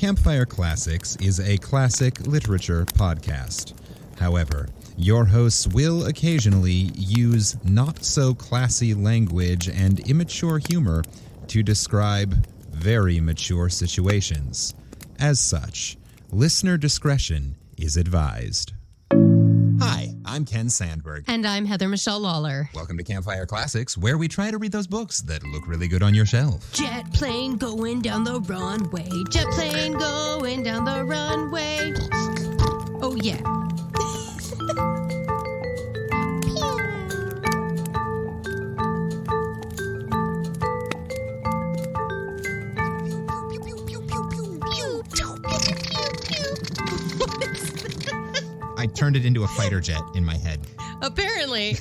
Campfire Classics is a classic literature podcast. However, your hosts will occasionally use not-so-classy language and immature humor to describe very mature situations. As such, listener discretion is advised. Hi, I'm Ken Sandberg. And I'm Heather Michelle Lawler. Welcome to Campfire Classics, where we try to read those books that look really good on your shelf. Jet plane going down the runway. Jet plane going down the runway. Oh, yeah. I turned it into a fighter jet in my head. Apparently,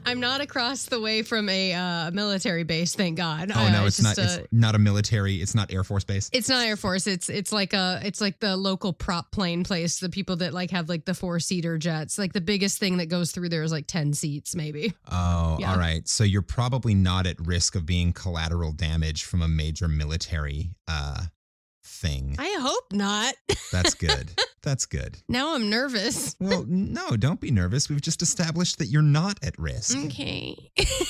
I'm not across the way from a military base, thank God. Oh no, it's not a military. It's not Air Force base. It's not Air Force. It's like the local prop plane place. The people that like have like the 4-seater jets. Like the biggest thing that goes through there is like 10 seats, maybe. Oh, yeah. All right. So you're probably not at risk of being collateral damage from a major military thing. I hope not. That's good. That's good. Now I'm nervous. Well, no, don't be nervous. We've just established that you're not at risk. Okay.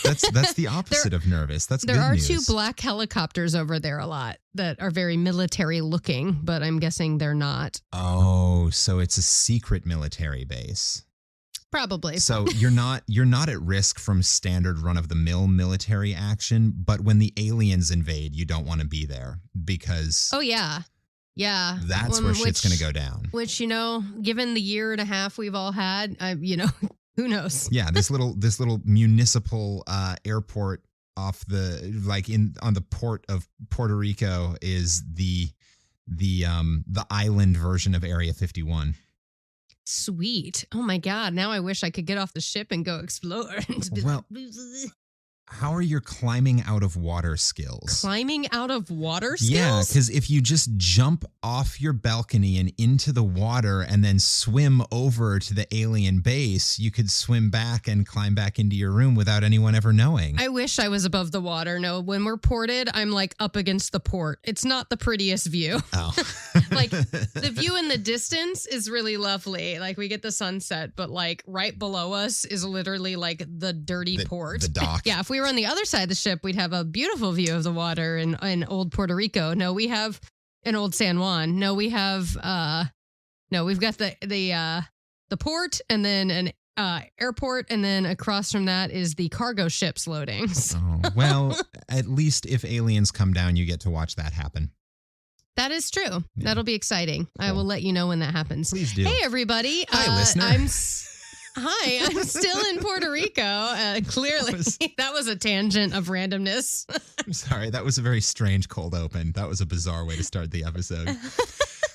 That's the opposite of nervous. That's good news. There are 2 black helicopters over there a lot that are very military looking, but I'm guessing they're not. Oh, so it's a secret military base. Probably. So you're not at risk from standard run-of-the-mill military action, but when the aliens invade, you don't want to be there because oh yeah. Yeah. That's where shit's going to go down. Which, given the year and a half we've all had, who knows? Yeah, this little municipal airport off on the port of Puerto Rico is the island version of Area 51. Sweet. Oh my God. Now I wish I could get off the ship and go explore. Well, how are your climbing out of water skills? Climbing out of water skills? Yeah, because if you just jump off your balcony and into the water and then swim over to the alien base, you could swim back and climb back into your room without anyone ever knowing. I wish I was above the water. No, when we're ported, I'm like up against the port. It's not the prettiest view. Oh. Like the view in the distance is really lovely. Like we get the sunset, but like right below us is literally like the dirty port. The dock. Yeah, if we were on the other side of the ship, we'd have a beautiful view of the water in old Puerto Rico. No, we have an old San Juan. No, we have we've got the port and then an airport, and then across from that is the cargo ships loading. Oh, well, at least if aliens come down, you get to watch that happen. That is true. Yeah. That'll be exciting. Cool. I will let you know when that happens. Please do. Hey, everybody. Hi, listener. Hi, I'm still in Puerto Rico. Clearly, that was a tangent of randomness. I'm sorry. That was a very strange cold open. That was a bizarre way to start the episode.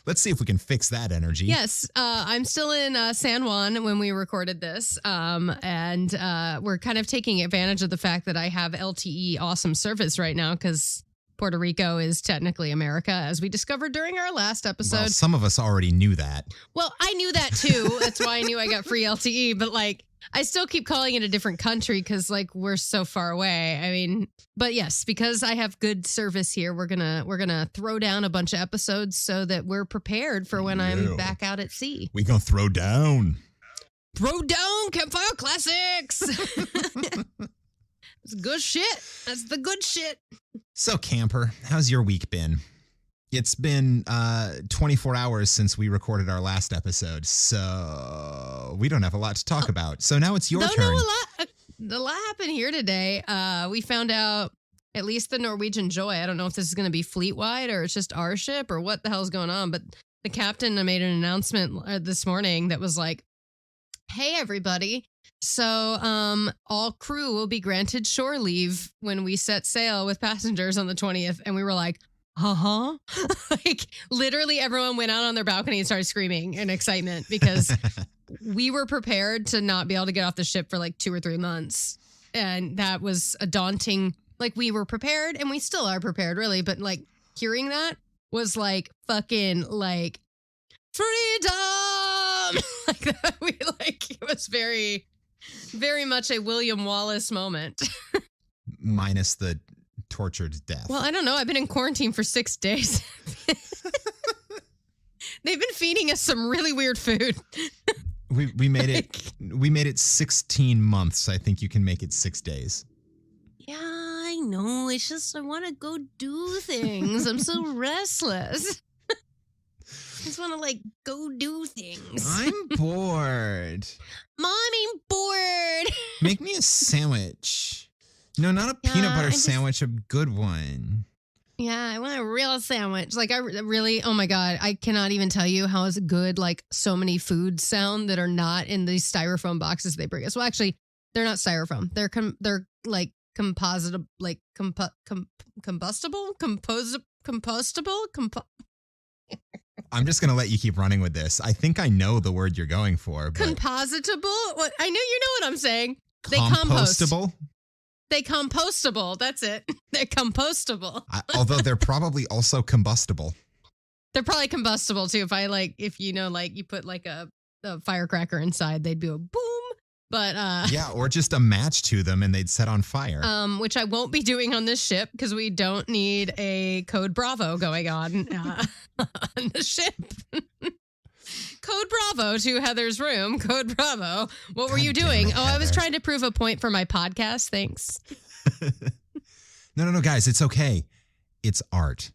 Let's see if we can fix that energy. Yes, I'm still in San Juan when we recorded this, and we're kind of taking advantage of the fact that I have LTE awesome service right now because Puerto Rico is technically America, as we discovered during our last episode. Well, some of us already knew that. Well, I knew that too. That's why I knew I got free LTE. But like, I still keep calling it a different country because like we're so far away. I mean, but yes, because I have good service here, we're gonna throw down a bunch of episodes so that we're prepared for when I'm back out at sea. We gonna throw down. Throw down Campfire Classics. It's good shit. That's the good shit. So, camper, how's your week been? It's been 24 hours since we recorded our last episode, so we don't have a lot to talk about. So now it's your turn. No, a lot happened here today. We found out at least the Norwegian Joy. I don't know if this is going to be fleet-wide or it's just our ship or what the hell's going on, but the captain made an announcement this morning that was like, hey, everybody. So all crew will be granted shore leave when we set sail with passengers on the 20th. And we were like, like literally everyone went out on their balcony and started screaming in excitement because we were prepared to not be able to get off the ship for like 2 or 3 months. And that was a daunting, like we were prepared and we still are prepared really. But like hearing that was like fucking like freedom. Like that, it was very, very much a William Wallace moment. Minus the tortured death. Well, I don't know. I've been in quarantine for 6 days. They've been feeding us some really weird food. We made it 16 months. I think you can make it 6 days. Yeah, I know. It's just I want to go do things. I'm so restless. I just want to go do things. I'm bored. Mom, I'm bored. Make me a sandwich. No, not a peanut butter sandwich, a good one. Yeah, I want a real sandwich. I really, oh my God, I cannot even tell you how good so many foods sound that are not in these styrofoam boxes they bring us. Well, actually, they're not styrofoam. They're compositable, compostable. I'm just going to let you keep running with this. I think I know the word you're going for. But compositable? What? I know you know what I'm saying. They compostable? They compostable. That's it. They're compostable. Although they're probably also combustible. They're probably combustible too. If you put a firecracker inside, they'd be a boom. But yeah, or just a match to them and they'd set on fire. Which I won't be doing on this ship because we don't need a Code Bravo going on on the ship. Code Bravo to Heather's room. Code Bravo. What were you doing? I was trying to prove a point for my podcast. Thanks. No, guys, it's okay. It's art.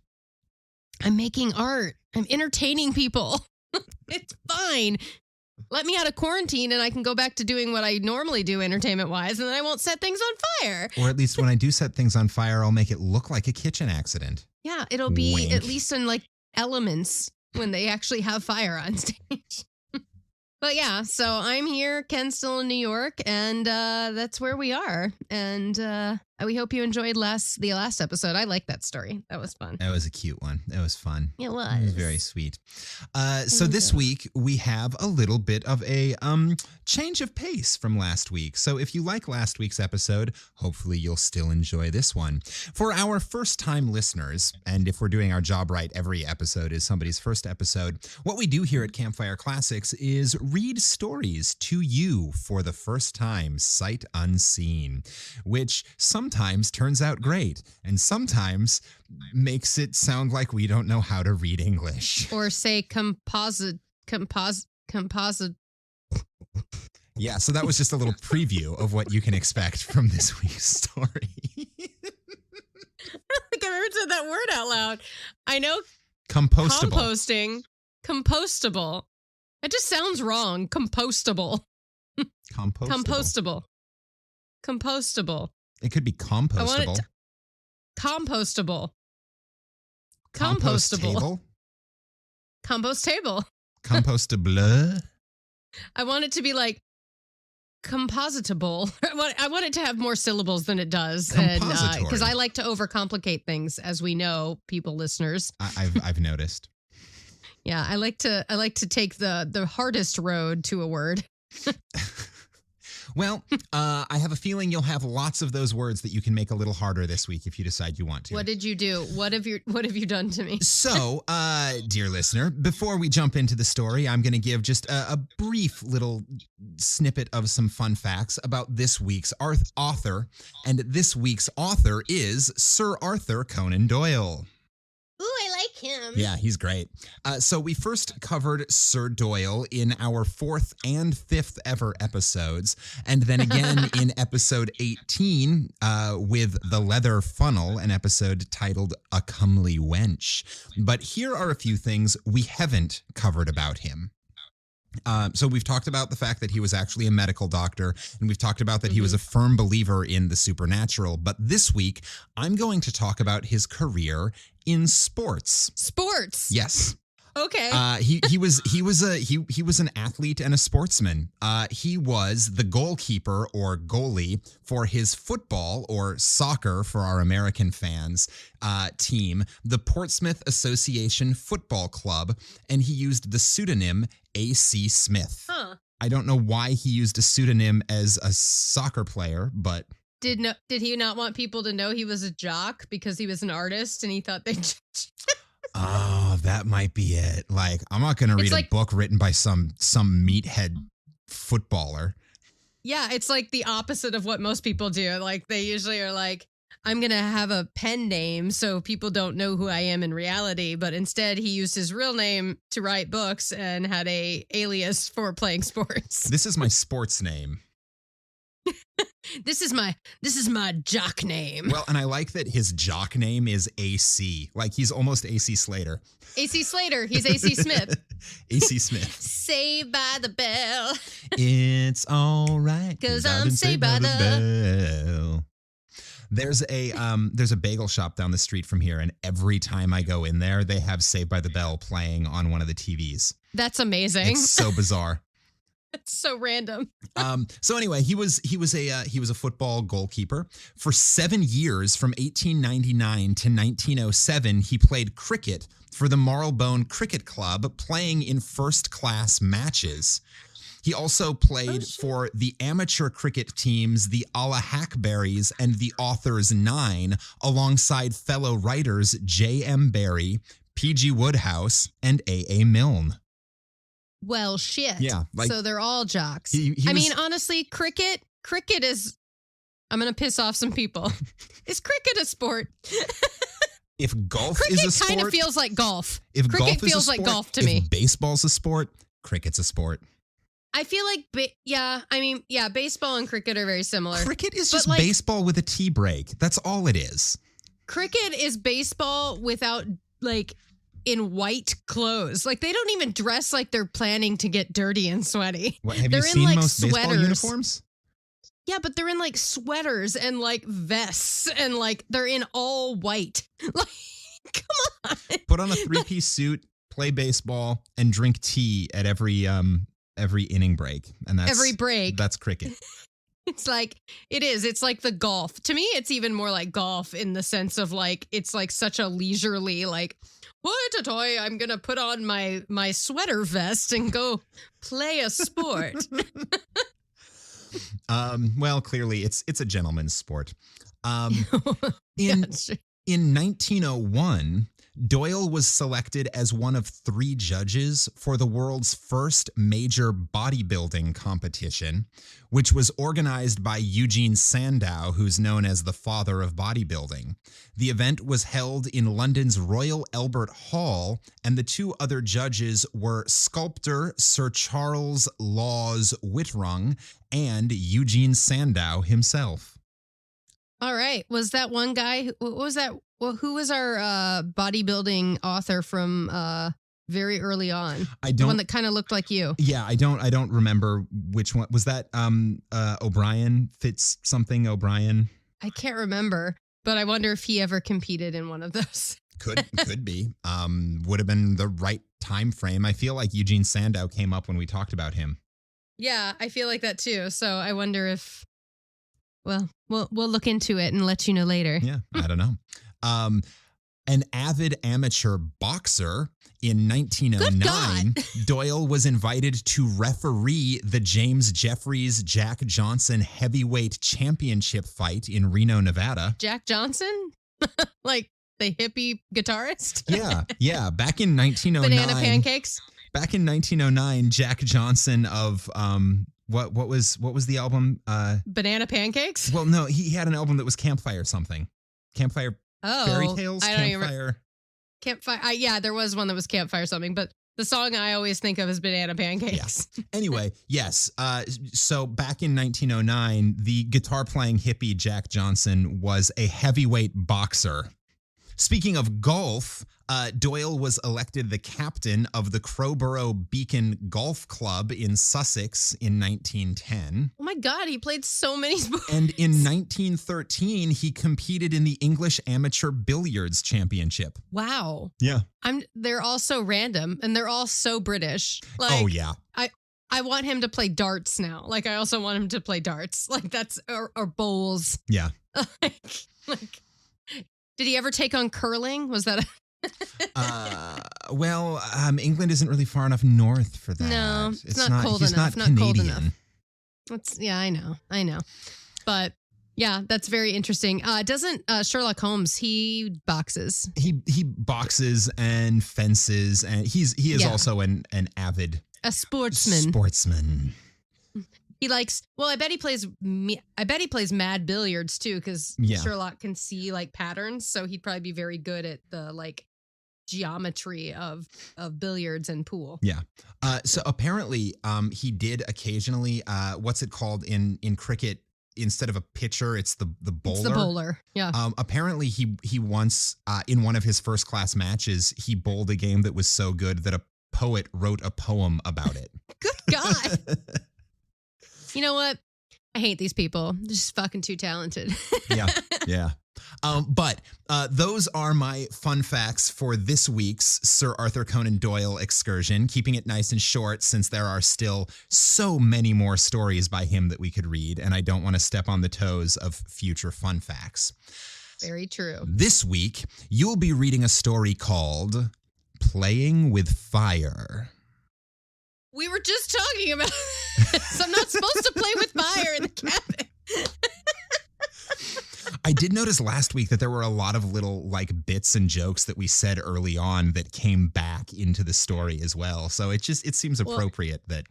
I'm making art. I'm entertaining people. It's fine. Let me out of quarantine and I can go back to doing what I normally do entertainment-wise, and then I won't set things on fire. Or at least when I do set things on fire, I'll make it look like a kitchen accident. Yeah, it'll be Wink. at least in Elements when they actually have fire on stage. But yeah, so I'm here. Ken's still in New York, and that's where we are. And we hope you enjoyed the last episode. I like that story. That was fun. That was a cute one. It was fun. It was. It was very sweet. So this week we have a little bit of a change of pace from last week. So if you like last week's episode, hopefully you'll still enjoy this one. For our first-time listeners, and if we're doing our job right, every episode is somebody's first episode, what we do here at Campfire Classics is read stories to you for the first time, sight unseen, which sometimes turns out great and sometimes makes it sound like we don't know how to read English. Or say composite. Yeah, so that was just a little preview of what you can expect from this week's story. I don't think I've ever said that word out loud. I know compostable. Compostable. It just sounds wrong. Compostable. Compostable. It could be compostable. I want it compostable. Compost table. Compost table. Compostable. I want it to be compositable. I want it to have more syllables than it does, because I like to overcomplicate things, as we know, listeners. I've noticed. Yeah, I like to take the hardest road to a word. Well, I have a feeling you'll have lots of those words that you can make a little harder this week if you decide you want to. What did you do? What have you done to me? So, dear listener, before we jump into the story, I'm going to give just a brief little snippet of some fun facts about this week's author. And this week's author is Sir Arthur Conan Doyle. Ooh, I like him. Yeah, he's great. So we first covered Sir Doyle in our 4th and 5th ever episodes, and then again in episode 18 with The Leather Funnel, an episode titled A Comely Wench. But here are a few things we haven't covered about him. So we've talked about the fact that he was actually a medical doctor, and we've talked about that he was a firm believer in the supernatural. But this week, I'm going to talk about his career in sports. Sports? Yes. Okay. He was an athlete and a sportsman. He was the goalkeeper or goalie for his football or soccer for our American fans team, the Portsmouth Association Football Club, and he used the pseudonym A.C. Smith. Huh. I don't know why he used a pseudonym as a soccer player, but did he not want people to know he was a jock because he was an artist and he thought they Oh, that might be it. I'm not going to read a book written by some meathead footballer. Yeah, it's like the opposite of what most people do. They usually are I'm going to have a pen name so people don't know who I am in reality. But instead, he used his real name to write books and had a alias for playing sports. This is my sports name. This is my jock name. Well, and I like that his jock name is AC. Like he's almost AC Slater. AC Slater. He's AC Smith. AC Smith. Saved by the bell. It's all right. 'Cause I'm saved by the bell. There's a bagel shop down the street from here, and every time I go in there, they have Saved by the Bell playing on one of the TVs. That's amazing. It's so bizarre. It's so random. So anyway, he was a football goalkeeper for 7 years, from 1899 to 1907. He played cricket for the Marylebone Cricket Club, playing in first-class matches. He also played for the amateur cricket teams, the Alla Hackberries and the Authors 9, alongside fellow writers J.M. Barrie, P.G. Wodehouse, and A.A. Milne. Well, shit. Yeah. So they're all jocks. I mean, honestly, cricket is, I'm going to piss off some people. Is cricket a sport? If golf cricket is a sport. Cricket kind of feels like golf. If cricket golf is feels a sport, like golf to me. If baseball's a sport, cricket's a sport. I feel like, baseball and cricket are very similar. Cricket is just baseball with a tea break. That's all it is. Cricket is baseball without, in white clothes. Like, they don't even dress like they're planning to get dirty and sweaty. What, have they're you seen in, most sweaters. baseball uniforms? Yeah, but they're in, sweaters and, vests and, they're in all white. Like, come on. Put on a three-piece suit, play baseball, and drink tea at every inning break. And that's every break. That's cricket. It's it's like the golf. To me, it's even more like golf in the sense of it's such a leisurely, what a toy, I'm going to put on my sweater vest and go play a sport. Well, clearly it's a gentleman's sport. In 1901, Doyle was selected as one of 3 judges for the world's first major bodybuilding competition, which was organized by Eugene Sandow, who's known as the father of bodybuilding. The event was held in London's Royal Albert Hall, and the 2 other judges were sculptor Sir Charles Laws Whitrung and Eugene Sandow himself. All right. Was that one guy? What was that? Well, who was our bodybuilding author from very early on? The one that kind of looked like you. Yeah, I don't remember which one. Was that O'Brien? Fitz something O'Brien? I can't remember, but I wonder if he ever competed in one of those. Could be. Would have been the right time frame. I feel like Eugene Sandow came up when we talked about him. Yeah, I feel like that too. So I wonder if, well, we'll look into it and let you know later. Yeah, I don't know. An avid amateur boxer, in 1909, Doyle was invited to referee the James Jeffries Jack Johnson heavyweight championship fight in Reno, Nevada. Jack Johnson? Like the hippie guitarist? Yeah. Back in 1909. Banana pancakes? Back in 1909, Jack Johnson of what was the album? Banana Pancakes? Well, no, he had an album that was Campfire something. Campfire Fairy Tales? I don't even Campfire. Yeah, there was one that was Campfire something, but the song I always think of is Banana Pancakes. Yeah. Anyway, yes. So back in 1909, the guitar-playing hippie Jack Johnson was a heavyweight boxer. Speaking of golf, Doyle was elected the captain of the Crowborough Beacon Golf Club in Sussex in 1910. Oh my God, he played so many sports. And in 1913, he competed in the English Amateur Billiards Championship. Wow. Yeah. They're all so random and they're all so British. Oh, yeah. I want him to play darts now. Like, I also want him to play darts. Like, that's, or bowls. Yeah. like, did he ever take on curling? Was that England isn't really far enough north for that. No, it's not cold enough. He's not Not Canadian. cold enough. Yeah, I know. But yeah, that's very interesting. Doesn't Sherlock Holmes, he boxes. He boxes and fences, and he is also an avid sportsman. He likes. Well, I bet he plays. I bet he plays mad billiards too, because Sherlock can see like patterns. So he'd probably be very good at the like geometry of billiards and pool. Yeah. So apparently, he did occasionally. What's it called in cricket? Instead of a pitcher, it's the bowler. It's the bowler. Yeah. Apparently, he once in one of his first class matches, he bowled a game that was so good that a poet wrote a poem about it. Good God. You know what? I hate these people. They're just fucking too talented. Yeah. But those are my fun facts for this week's Sir Arthur Conan Doyle excursion, keeping it nice and short since there are still so many more stories by him that we could read, and I don't want to step on the toes of future fun facts. Very true. This week, you'll be reading a story called Playing with Fire. We were just talking about this. I'm not supposed to play with fire in the cabin. I did notice last week that there were a lot of little like bits and jokes that we said early on that came back into the story as well. So it seems appropriate that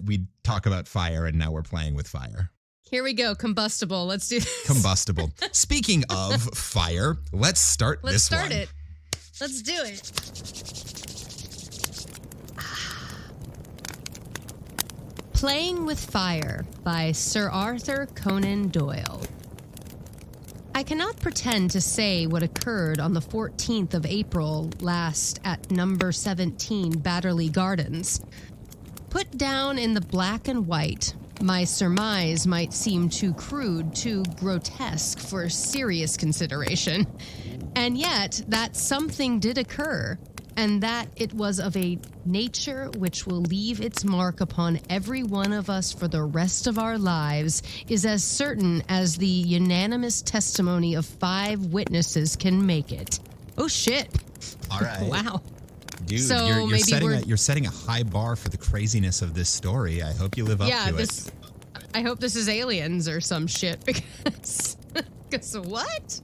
we talk about fire and now we're playing with fire. Here we go. Combustible. Let's do this. Combustible. Speaking of fire, let's start this one. Let's start it. Let's do it. Playing with Fire by Sir Arthur Conan Doyle. I cannot pretend to say what occurred on the 14th of April last at number 17 Batterley Gardens. Put down in the black and white, my surmise might seem too crude, too grotesque for serious consideration. And yet, that something did occur, and that it was of a nature which will leave its mark upon every one of us for the rest of our lives is as certain as the unanimous testimony of 5 witnesses can make it. Oh, shit. All right. Wow. Dude, So you're setting a high bar for the craziness of this story. I hope you live up to it. I hope this is aliens or some shit because what?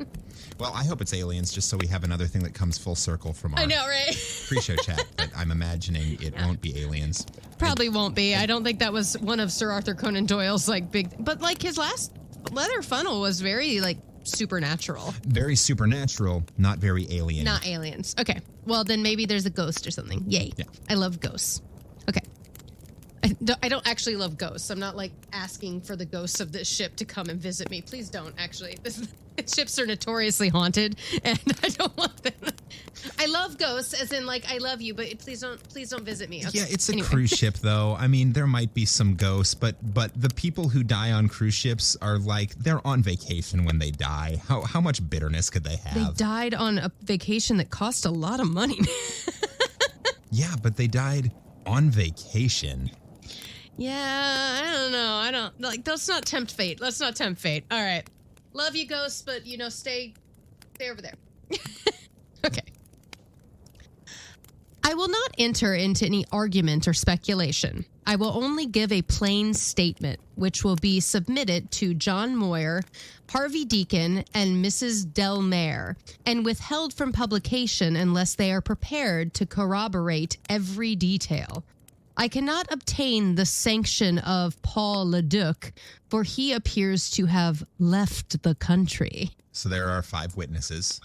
Well, I hope it's aliens just so we have another thing that comes full circle from our I know, right? pre-show chat, but I'm imagining it won't be aliens. Probably won't be. I don't think that was one of Sir Arthur Conan Doyle's like big, but like his last leather funnel was very like supernatural. Very supernatural, not very alien. Not aliens. Okay. Well, then maybe there's a ghost or something. Yay. Yeah. I love ghosts. Okay. I don't actually love ghosts. I'm not like asking for the ghosts of this ship to come and visit me. Please don't, actually. Ships are notoriously haunted, and I don't want them. I love ghosts, as in like I love you, but please don't visit me. Okay. Yeah, it's a cruise ship, though. I mean, there might be some ghosts, but the people who die on cruise ships are like they're on vacation when they die. How much bitterness could they have? They died on a vacation that cost a lot of money. Yeah, but they died on vacation. Yeah, I don't know. I don't like. Let's not tempt fate. Let's not tempt fate. All right. Love you, ghosts, but, stay over there. Okay. I will not enter into any argument or speculation. I will only give a plain statement, which will be submitted to John Moyer, Harvey Deacon, and Mrs. Delmare, and withheld from publication unless they are prepared to corroborate every detail. I cannot obtain the sanction of Paul Leduc, for he appears to have left the country. So there are 5 witnesses.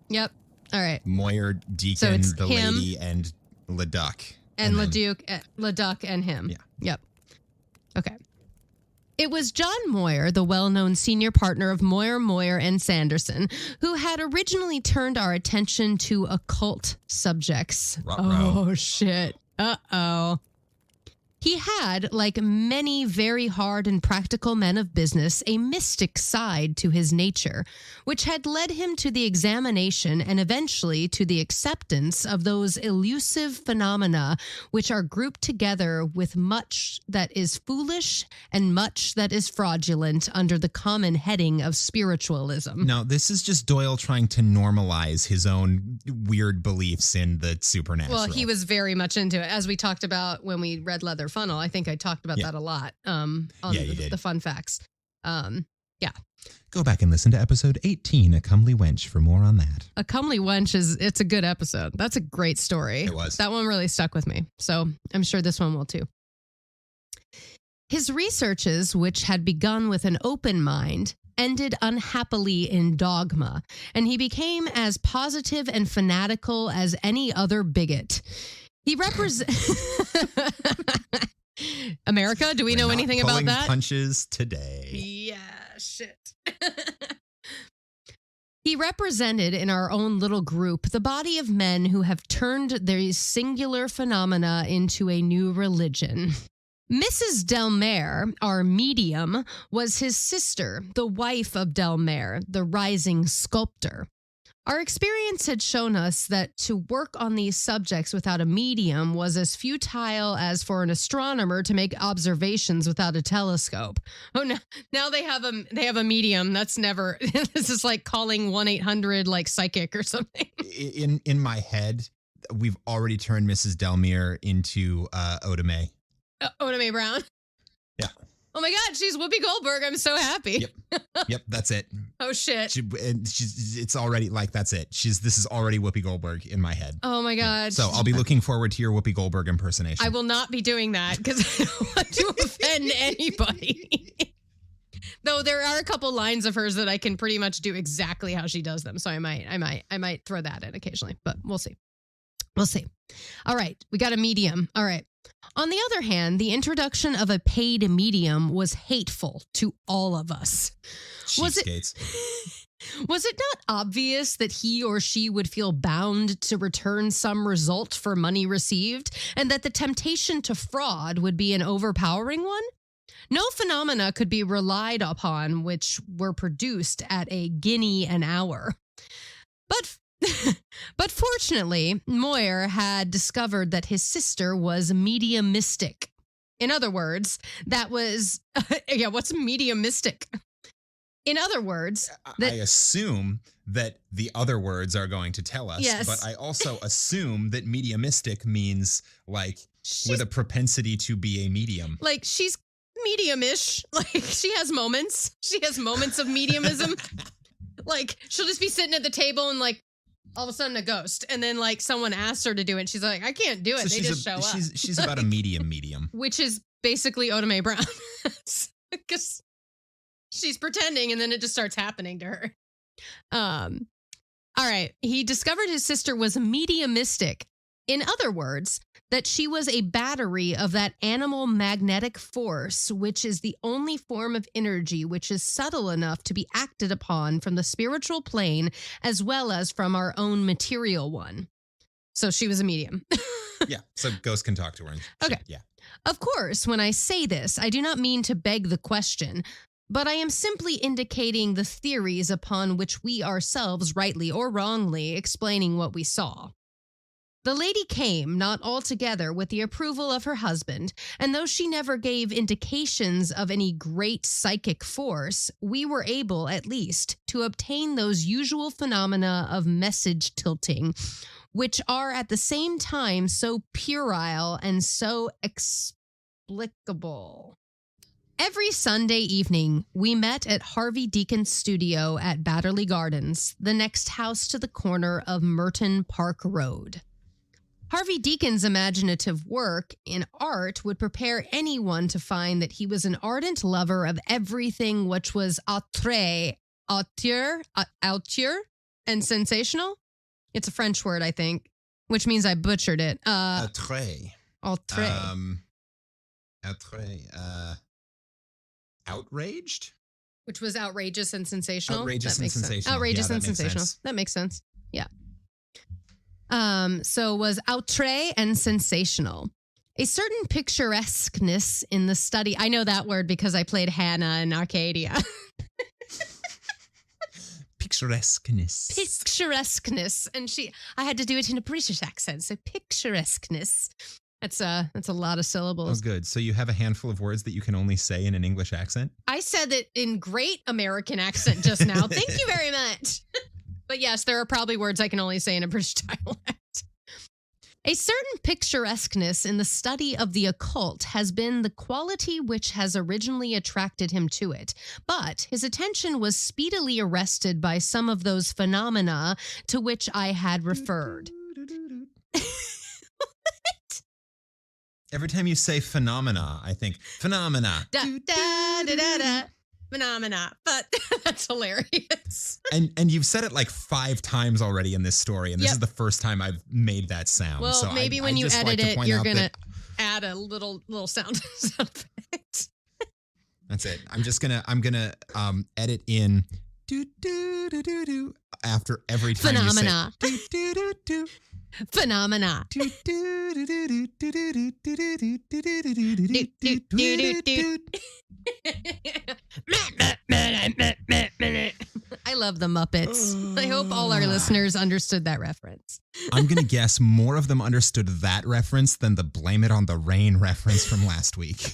Yep. All right. Moyer, Deacon, the him, lady, and Leduc. And Leduc and him. Yeah. Yep. Okay. It was John Moyer, the well-known senior partner of Moyer and Sanderson, who had originally turned our attention to occult subjects. Ruh-roh. Oh, shit. Uh-oh. He had, like many very hard and practical men of business, a mystic side to his nature, which had led him to the examination and eventually to the acceptance of those elusive phenomena which are grouped together with much that is foolish and much that is fraudulent under the common heading of spiritualism. No, this is just Doyle trying to normalize his own weird beliefs in the supernatural. Well, he was very much into it, as we talked about when we read Leather Funnel. I think I talked about that a lot on the fun facts. Yeah. Go back and listen to episode 18, A Comely Wench, for more on that. A Comely Wench it's a good episode. That's a great story. It was. That one really stuck with me. So I'm sure this one will too. His researches, which had begun with an open mind, ended unhappily in dogma, and he became as positive and fanatical as any other bigot. He America, do we know anything about that? Punches today. Yeah, shit. He represented in our own little group the body of men who have turned these singular phenomena into a new religion. Mrs. Delmare, our medium, was his sister, the wife of Delmare, the rising sculptor. Our experience had shown us that to work on these subjects without a medium was as futile as for an astronomer to make observations without a telescope. Oh, no, now they have a medium. That's never. This is like calling 1-800 like psychic or something. In my head, we've already turned Mrs. Delmere into Oda Mae. Oda Mae Brown. Yeah. Oh my God, she's Whoopi Goldberg. I'm so happy. Yep, that's it. Oh shit. It's already like, that's it. This is already Whoopi Goldberg in my head. Oh my God. Yeah. So I'll be looking forward to your Whoopi Goldberg impersonation. I will not be doing that because I don't want to offend anybody. Though there are a couple lines of hers that I can pretty much do exactly how she does them. So I might throw that in occasionally, but we'll see. We'll see. All right. We got a medium. All right. On the other hand, the introduction of a paid medium was hateful to all of us. Was it not obvious that he or she would feel bound to return some result for money received, and that the temptation to fraud would be an overpowering one? No phenomena could be relied upon which were produced at a guinea an hour. But fortunately, Moyer had discovered that his sister was mediumistic. In other words, that was, what's mediumistic? In other words, I assume that the other words are going to tell us, yes. But I also assume that mediumistic means like with a propensity to be a medium. Like she's medium-ish. Like she has moments. She has moments of mediumism. Like she'll just be sitting at the table and like, all of a sudden a ghost, and then like someone asks her to do it and she's like, I can't do it. So they just show up. She's about a medium. Which is basically Oda Mae Brown. Because she's pretending and then it just starts happening to her. All right. He discovered his sister was mediumistic. In other words, that she was a battery of that animal magnetic force, which is the only form of energy which is subtle enough to be acted upon from the spiritual plane as well as from our own material one. So she was a medium. Yeah, so ghosts can talk to her. Okay. Yeah. Of course, when I say this, I do not mean to beg the question, but I am simply indicating the theories upon which we ourselves, rightly or wrongly, explaining what we saw. The lady came, not altogether with the approval of her husband, and though she never gave indications of any great psychic force, we were able, at least, to obtain those usual phenomena of message tilting, which are at the same time so puerile and so explicable. Every Sunday evening, we met at Harvey Deacon's studio at Batterley Gardens, the next house to the corner of Merton Park Road. Harvey Deacon's imaginative work in art would prepare anyone to find that he was an ardent lover of everything which was auteur, and sensational. It's a French word, I think, which means I butchered it. Auteur. Outraged? Which was outrageous and sensational. Outrageous and sensational. Outrageous and sensational. That makes sense. Yeah. So was outre and sensational. A certain picturesqueness in the study. I know that word because I played Hannah in Arcadia. Picturesqueness. Picturesqueness. And I had to do it in a British accent. So picturesqueness. That's a lot of syllables. Oh, good. So you have a handful of words that you can only say in an English accent? I said it in great American accent just now. Thank you very much. But yes, there are probably words I can only say in a British dialect. A certain picturesqueness in the study of the occult has been the quality which has originally attracted him to it, but his attention was speedily arrested by some of those phenomena to which I had referred. What? Every time you say phenomena, I think phenomena. Da, da, da, da, da. Phenomena. But that's hilarious. And you've said it like 5 times already in this story, and this is the first time I've made that sound. Well, so maybe when you edit it, you're going to add a little sound effect. That's it. I'm gonna edit in do do do do do after every time Phenomena. you say do do do do. Phenomena. I love the Muppets. I hope all our listeners understood that reference. I'm going to guess more of them understood that reference than the blame it on the rain reference from last week.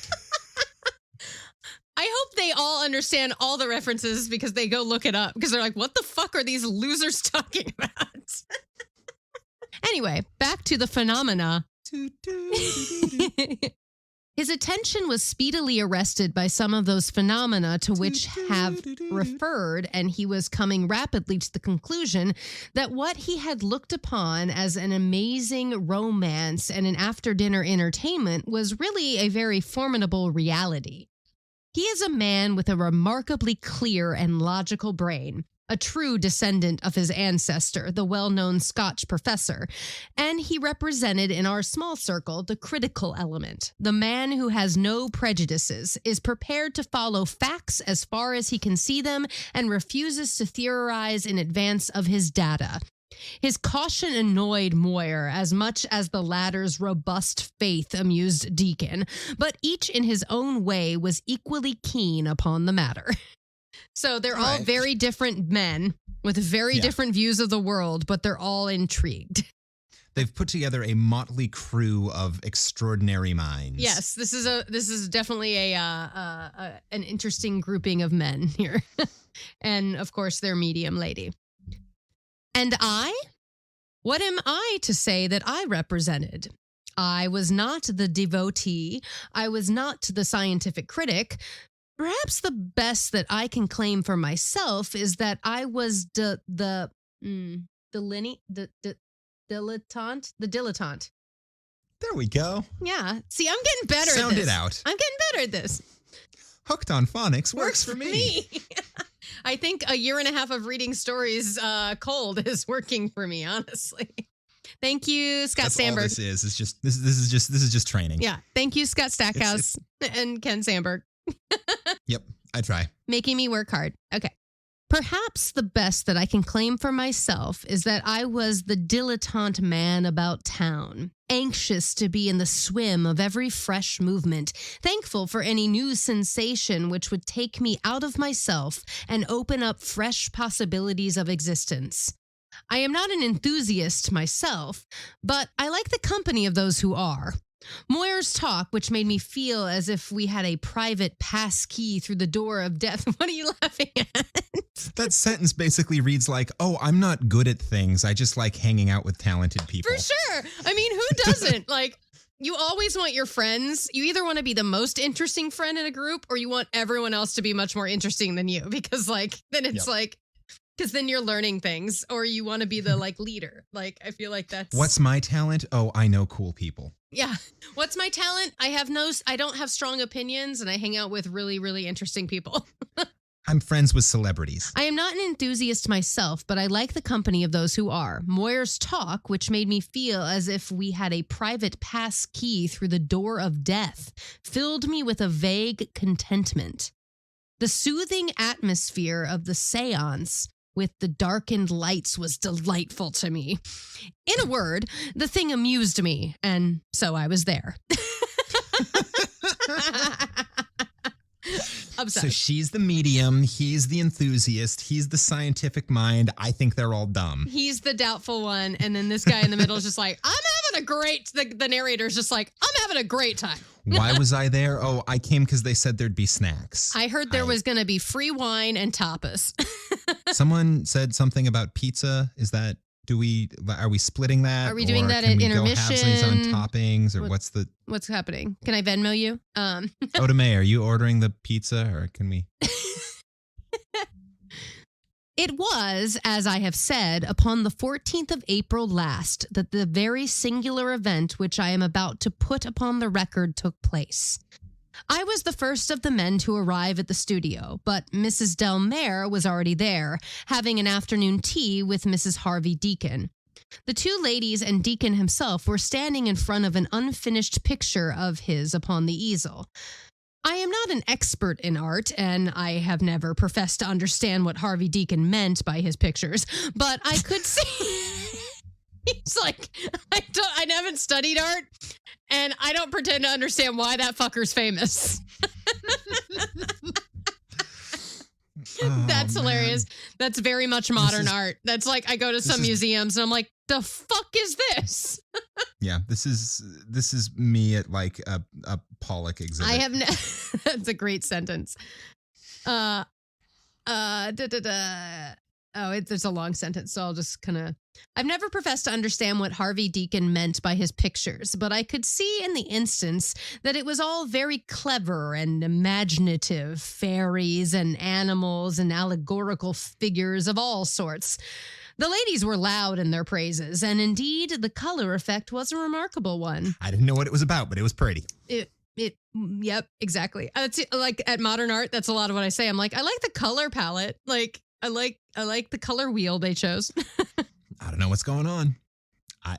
I hope they all understand all the references because they go look it up because they're like, what the fuck are these losers talking about? Anyway, back to the phenomena. His attention was speedily arrested by some of those phenomena to which have referred, and he was coming rapidly to the conclusion that what he had looked upon as an amazing romance and an after-dinner entertainment was really a very formidable reality. He is a man with a remarkably clear and logical brain, a true descendant of his ancestor, the well-known Scotch professor, and he represented in our small circle the critical element, the man who has no prejudices, is prepared to follow facts as far as he can see them, and refuses to theorize in advance of his data. His caution annoyed Moyer as much as the latter's robust faith amused Deacon, but each in his own way was equally keen upon the matter. So they're all very different men with very different views of the world, but they're all intrigued. They've put together a motley crew of extraordinary minds. Yes, this is definitely an interesting grouping of men here. And of course, their medium lady. And I? What am I to say that I represented? I was not the devotee. I was not the scientific critic. Perhaps the best that I can claim for myself is that I was the dilettante. There we go. Yeah. See, I'm getting better Sound at this. it out. I'm getting better at this. Hooked on phonics works for me. I think a year and a half of reading stories cold is working for me, honestly. Thank you, Scott Sandberg. All this is just training. Yeah. Thank you, Scott Stackhouse and Ken Sandberg. Yep, I try. Making me work hard. Okay. Perhaps the best that I can claim for myself is that I was the dilettante man about town, anxious to be in the swim of every fresh movement, thankful for any new sensation which would take me out of myself and open up fresh possibilities of existence. I am not an enthusiast myself, but I like the company of those who are. Moyer's talk, which made me feel as if we had a private pass key through the door of death. What are you laughing at? That sentence basically reads like, oh, I'm not good at things. I just like hanging out with talented people. For sure. I mean, who doesn't? Like, you always want your friends. You either want to be the most interesting friend in a group or you want everyone else to be much more interesting than you because like, then it's like, because then you're learning things or you want to be the like leader. Like, I feel like that's. What's my talent? Oh, I know cool people. Yeah. What's my talent? I don't have strong opinions and I hang out with really, really interesting people. I'm friends with celebrities. I am not an enthusiast myself, but I like the company of those who are. Moyer's talk, which made me feel as if we had a private pass key through the door of death, filled me with a vague contentment. The soothing atmosphere of the seance with the darkened lights was delightful to me. In a word, the thing amused me, and so I was there. So she's the medium, he's the enthusiast, he's the scientific mind. I think they're all dumb. He's the doubtful one, and then this guy in the middle is just like, I'm having a great, the narrator's just like, I'm having a great time. Why was I there? Oh, I came because they said there'd be snacks. I heard there was going to be free wine and tapas. Someone said something about pizza. Is that, are we splitting that? Are we doing that at intermission? Have these on toppings or what's happening? Can I Venmo you? Oda May, are you ordering the pizza or can we? It was, as I have said, upon the 14th of April last that the very singular event which I am about to put upon the record took place. I was the first of the men to arrive at the studio, but Mrs. Delmare was already there, having an afternoon tea with Mrs. Harvey Deacon. The two ladies and Deacon himself were standing in front of an unfinished picture of his upon the easel. I am not an expert in art, and I have never professed to understand what Harvey Deacon meant by his pictures, but I could see... He's like, I haven't studied art, and I don't pretend to understand why that fucker's famous. That's hilarious. That's very much modern art. That's like, I go to some museums and I'm like, the fuck is this? Yeah, this is me at like a Pollock exhibit. I have that's a great sentence. There's a long sentence, so I'll just kind of... I've never professed to understand what Harvey Deacon meant by his pictures, but I could see in the instance that it was all very clever and imaginative, fairies and animals and allegorical figures of all sorts. The ladies were loud in their praises, and indeed the color effect was a remarkable one. I didn't know what it was about, but it was pretty. Yep, exactly. It's like at modern art, that's a lot of what I say. I'm like, I like the color palette. Like, I like the color wheel they chose. I don't know what's going on.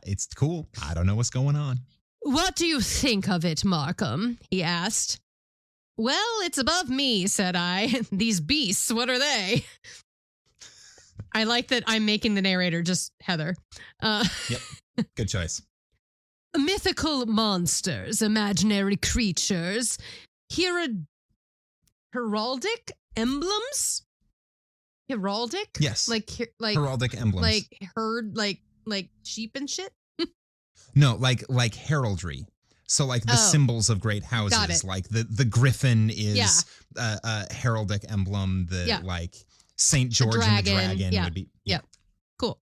It's cool. I don't know what's going on. What do you think of it, Markham? He asked. Well, it's above me, said I. These beasts, what are they? I like that I'm making the narrator just Heather. Yep. Good choice. Mythical monsters, imaginary creatures, heraldic emblems? Heraldic? Yes. Like heraldic emblems. Like herd, like sheep and shit? No, like heraldry. So like the symbols of great houses. Got it. Like the griffin is a heraldic emblem. Like St. George and the dragon would be. Yeah. Cool.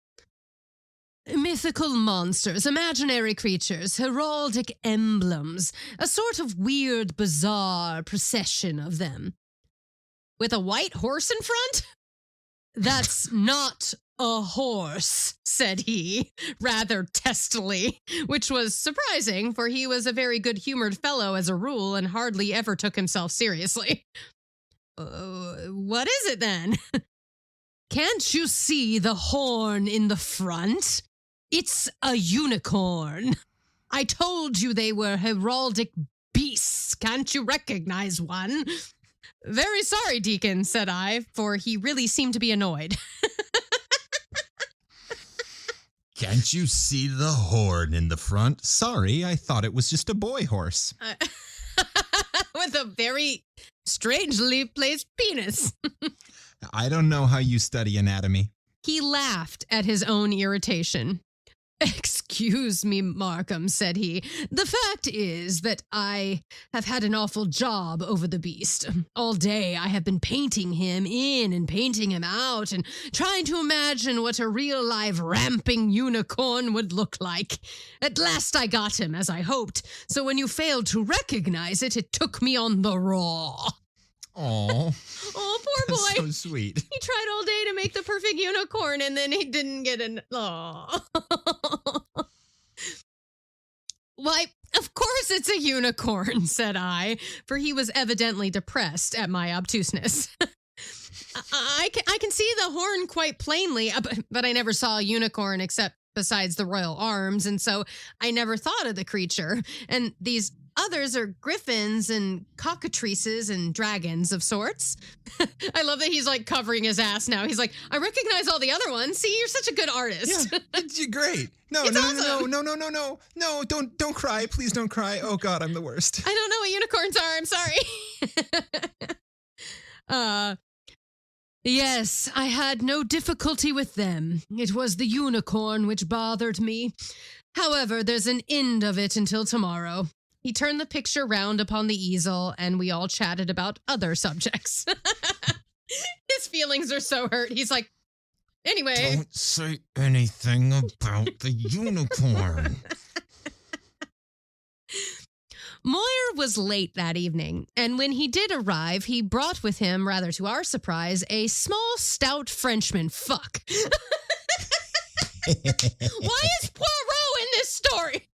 Mythical monsters, imaginary creatures, heraldic emblems, a sort of weird, bizarre procession of them. With a white horse in front? That's not a horse, said he, rather testily, which was surprising, for he was a very good-humored fellow as a rule and hardly ever took himself seriously. What is it then? Can't you see the horn in the front? It's a unicorn. I told you they were heraldic beasts. Can't you recognize one? Very sorry, Deacon, said I, for he really seemed to be annoyed. Can't you see the horn in the front? Sorry, I thought it was just a boy horse. With a very strangely placed penis. I don't know how you study anatomy. He laughed at his own irritation. Excuse me, Markham, said he. The fact is that I have had an awful job over the beast. All day I have been painting him in and painting him out and trying to imagine what a real live ramping unicorn would look like. At last I got him, as I hoped, so when you failed to recognize it, it took me on the raw. Oh, poor boy. So sweet. He tried all day to make the perfect unicorn and then he didn't get an... Oh. Why, of course it's a unicorn, said I, for he was evidently depressed at my obtuseness. I can see the horn quite plainly, but I never saw a unicorn except besides the royal arms, and so I never thought of the creature. And these others are griffins and cockatrices and dragons of sorts. I love that he's like covering his ass now. He's like, I recognize all the other ones. See, you're such a good artist. Yeah, you're great. No, awesome. No, don't cry. Please don't cry. Oh God, I'm the worst. I don't know what unicorns are. I'm sorry. Yes, I had no difficulty with them. It was the unicorn which bothered me. However, there's an end of it until tomorrow. He turned the picture round upon the easel, and we all chatted about other subjects. His feelings are so hurt. He's like, anyway. Don't say anything about the unicorn. Moyer was late that evening, and when he did arrive, he brought with him, rather to our surprise, a small, stout Frenchman. Fuck. Why is Poirot in this story?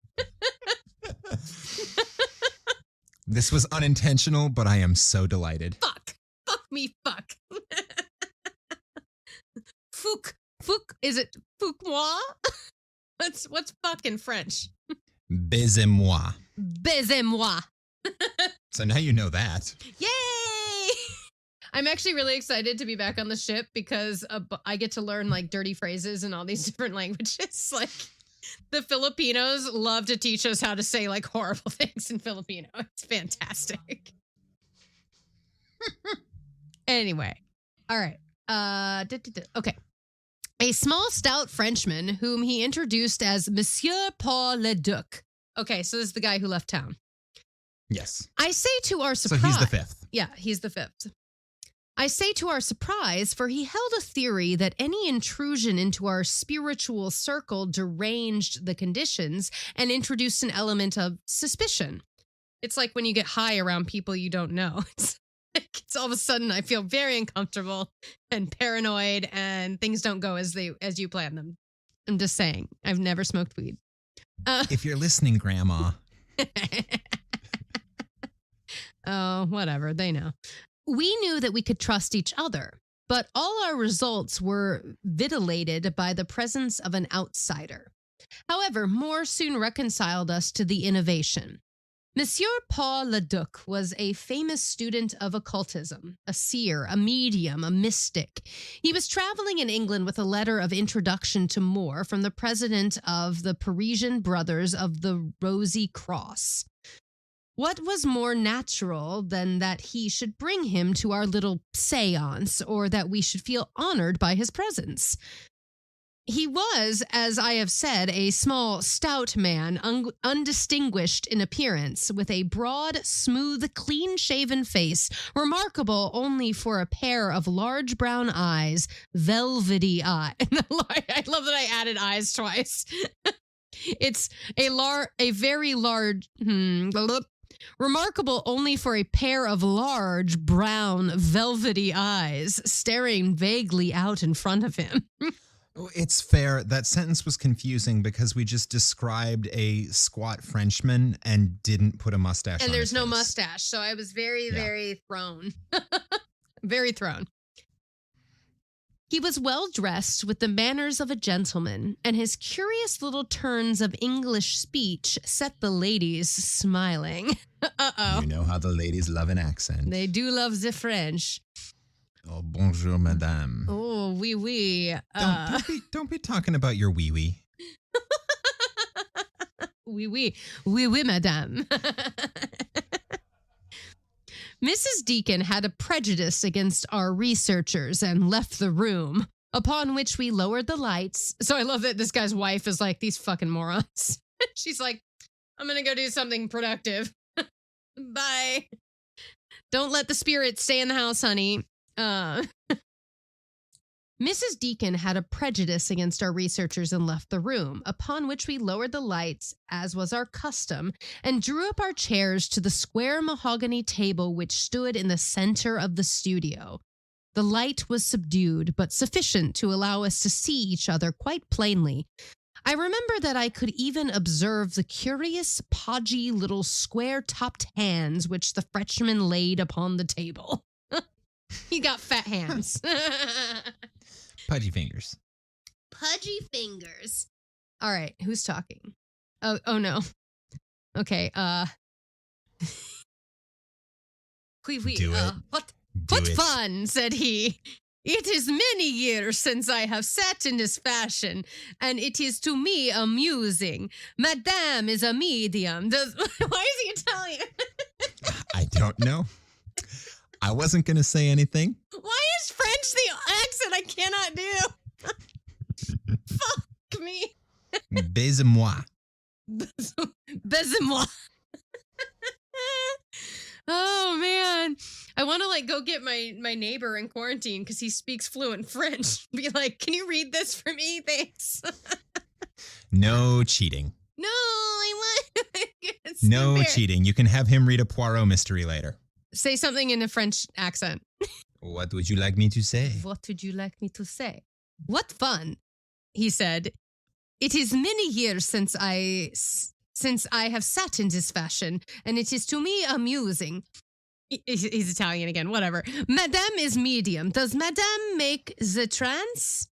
This was unintentional, but I am so delighted. Fuck. Fuck me, fuck. Fuck. Is it fuck-moi? What's fuck in French? Baisez-moi. Baisez-moi. So now you know that. Yay! I'm actually really excited to be back on the ship because I get to learn like dirty phrases in all these different languages. Like the Filipinos love to teach us how to say like horrible things in Filipino. It's fantastic. Anyway. All right. Okay. A small, stout Frenchman whom he introduced as Monsieur Paul Le Duc. Okay, so this is the guy who left town. Yes. I say to our surprise. So he's the fifth. Yeah, he's the fifth. I say to our surprise, for he held a theory that any intrusion into our spiritual circle deranged the conditions and introduced an element of suspicion. It's like when you get high around people you don't know. It's all of a sudden I feel very uncomfortable and paranoid and things don't go as you plan them. I'm just saying. I've never smoked weed. If you're listening, Grandma. Oh, whatever. They know. We knew that we could trust each other, but all our results were vitiated by the presence of an outsider. However, more soon reconciled us to the innovation. Monsieur Paul Le Duc was a famous student of occultism, a seer, a medium, a mystic. He was traveling in England with a letter of introduction to Moore from the president of the Parisian Brothers of the Rosy Cross. What was more natural than that he should bring him to our little seance, or that we should feel honored by his presence? He was, as I have said, a small, stout man, undistinguished in appearance, with a broad, smooth, clean-shaven face, remarkable only for a pair of large brown eyes, velvety eyes. I love that I added eyes twice. It's a very large, remarkable only for a pair of large, brown, velvety eyes, staring vaguely out in front of him. It's fair. That sentence was confusing because we just described a squat Frenchman and didn't put a mustache on. And there's his no face. mustache, so I was very thrown. Very thrown. He was well dressed with the manners of a gentleman, and his curious little turns of English speech set the ladies smiling. Uh-oh. You know how the ladies love an accent. They do love the French. Oh, bonjour, madame. Oh, oui, oui. Don't be talking about your wee-wee. Oui, oui. Oui, oui, madame. Mrs. Deacon had a prejudice against our researchers and left the room, upon which we lowered the lights. So I love that this guy's wife is like, these fucking morons. She's like, I'm going to go do something productive. Bye. Don't let the spirit stay in the house, honey. Mrs. Deacon had a prejudice against our researchers and left the room, upon which we lowered the lights, as was our custom, and drew up our chairs to the square mahogany table which stood in the center of the studio. The light was subdued, but sufficient to allow us to see each other quite plainly. I remember that I could even observe the curious, podgy little square-topped hands which the Frenchman laid upon the table. He got fat hands. Pudgy fingers. Pudgy fingers. All right, who's talking? Oh no. Okay, oui, Do it. What Do it. fun, said he. It is many years since I have sat in this fashion, and it is to me amusing. Madame is a medium. Why is he Italian? I don't know. I wasn't going to say anything. Why is French the accent I cannot do? Fuck me. Baisez-moi. Baisez-moi. Oh, man. I want to, like, go get my neighbor in quarantine because he speaks fluent French. Be like, can you read this for me? Thanks. No cheating. No, I want No cheating. You can have him read a Poirot mystery later. Say something in a French accent. What would you like me to say? What would you like me to say? What fun, he said. It is many years since I have sat in this fashion, and it is to me amusing. He's Italian again, whatever. Madame is medium. Does Madame make the trance?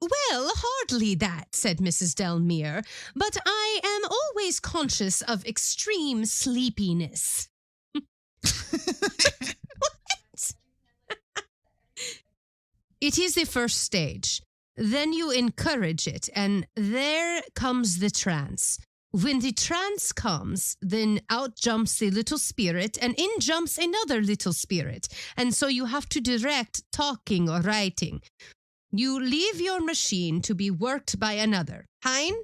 Well, hardly that, said Mrs. Delmere, but I am always conscious of extreme sleepiness. What? It is the first stage. Then you encourage it, and there comes the trance. When the trance comes, then out jumps the little spirit, and in jumps another little spirit. And so you have to direct talking or writing. You leave your machine to be worked by another. Hein?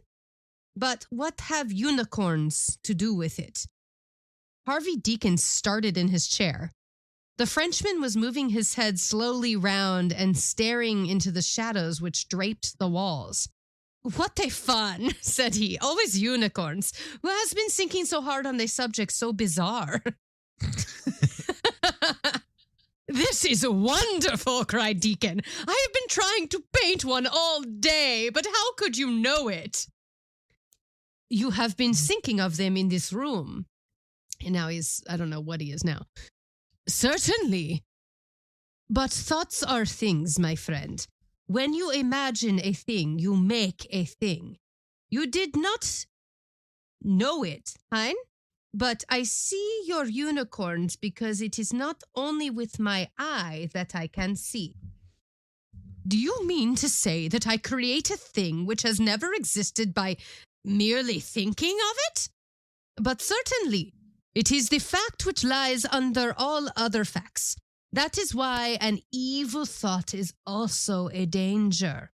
But what have unicorns to do with it? Harvey Deacon started in his chair. The Frenchman was moving his head slowly round and staring into the shadows which draped the walls. What a fun, said he. Always unicorns. Who has been thinking so hard on a subject so bizarre? This is wonderful, cried Deacon. I have been trying to paint one all day, but how could you know it? You have been thinking of them in this room. And now I don't know what he is now. Certainly. But thoughts are things, my friend. When you imagine a thing, you make a thing. You did not know it, Hein? But I see your unicorns because it is not only with my eye that I can see. Do you mean to say that I create a thing which has never existed by merely thinking of it? But certainly, it is the fact which lies under all other facts. That is why an evil thought is also a danger.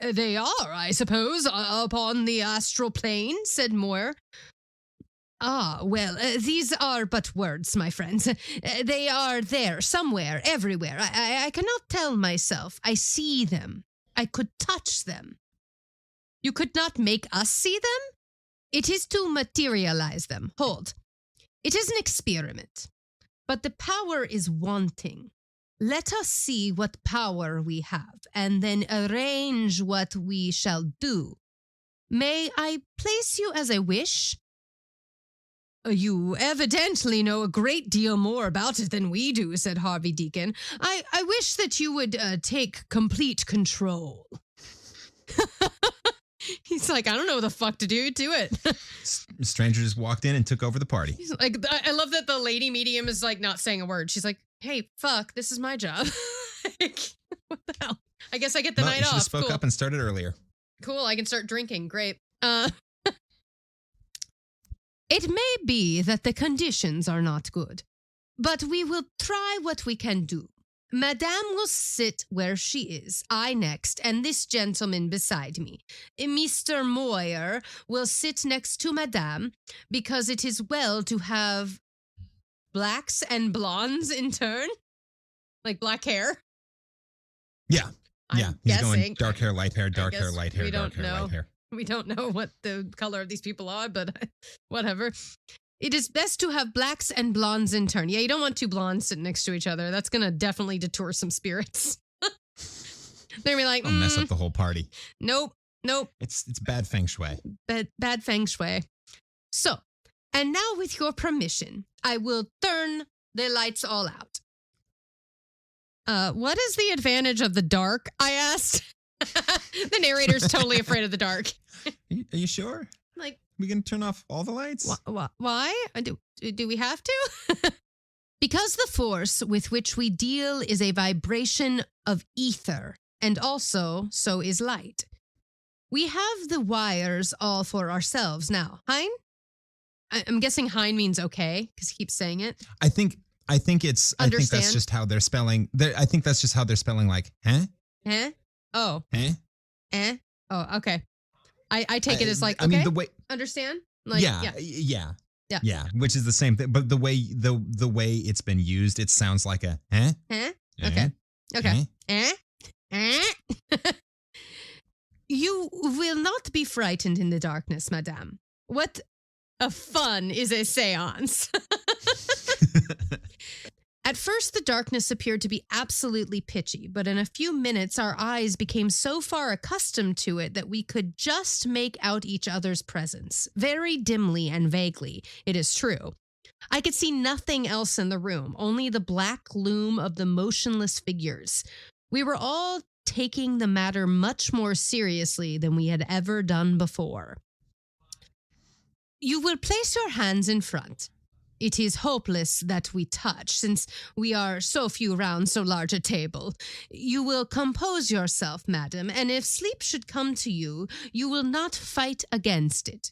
They are, I suppose, upon the astral plane, said Moore. Ah, well, these are but words, my friends. They are there, somewhere, everywhere. I cannot tell myself. I see them. I could touch them. You could not make us see them? It is to materialize them. Hold. It is an experiment. But the power is wanting. Let us see what power we have, and then arrange what we shall do. May I place you as a wish? You evidently know a great deal more about it than we do, said Harvey Deacon. I wish that you would take complete control. He's like, I don't know what the fuck to do. Do it. Stranger just walked in and took over the party. He's like, I love that the lady medium is like not saying a word. She's like, hey, fuck, this is my job. Like, what the hell? I guess I get the night off. You spoke cool. up and started earlier. Cool, I can start drinking. Great. It may be that the conditions are not good, but we will try what we can do. Madame will sit where she is, I next, and this gentleman beside me. Mr. Moyer will sit next to Madame, because it is well to have blacks and blondes in turn. Like black hair. Yeah. Yeah. He's guessing. going dark hair, light hair, dark hair, light hair, dark hair, light hair. We don't know what the color of these people are, but whatever. It is best to have blacks and blondes in turn. Yeah, you don't want two blondes sitting next to each other. That's going to definitely detour some spirits. They're going to be like, I'll mess up the whole party. Nope. It's bad feng shui. Bad feng shui. So, and now with your permission, I will turn the lights all out. What is the advantage of the dark? I asked. The narrator's totally afraid of the dark. Are you sure? Like, we can turn off all the lights? Why? Do we have to? Because the force with which we deal is a vibration of ether, and also so is light. We have the wires all for ourselves now. Hein? I'm guessing Hein means okay, because he keeps saying it. I think that's just how they're spelling. I think that's just how they're spelling, like, huh? Eh? Oh. Eh? Eh? Oh, okay. I take it as like, okay, I mean, the way, understand? Like, yeah, which is the same thing. But the way it's been used, it sounds like a, eh? Eh? Okay. Okay. Eh? Eh? You will not be frightened in the darkness, madame. What a fun is a seance. At first, the darkness appeared to be absolutely pitchy, but in a few minutes, our eyes became so far accustomed to it that we could just make out each other's presence, very dimly and vaguely, it is true. I could see nothing else in the room, only the black loom of the motionless figures. We were all taking the matter much more seriously than we had ever done before. You will place your hands in front. It is hopeless that we touch, since we are so few round so large a table. You will compose yourself, madam, and if sleep should come to you, you will not fight against it.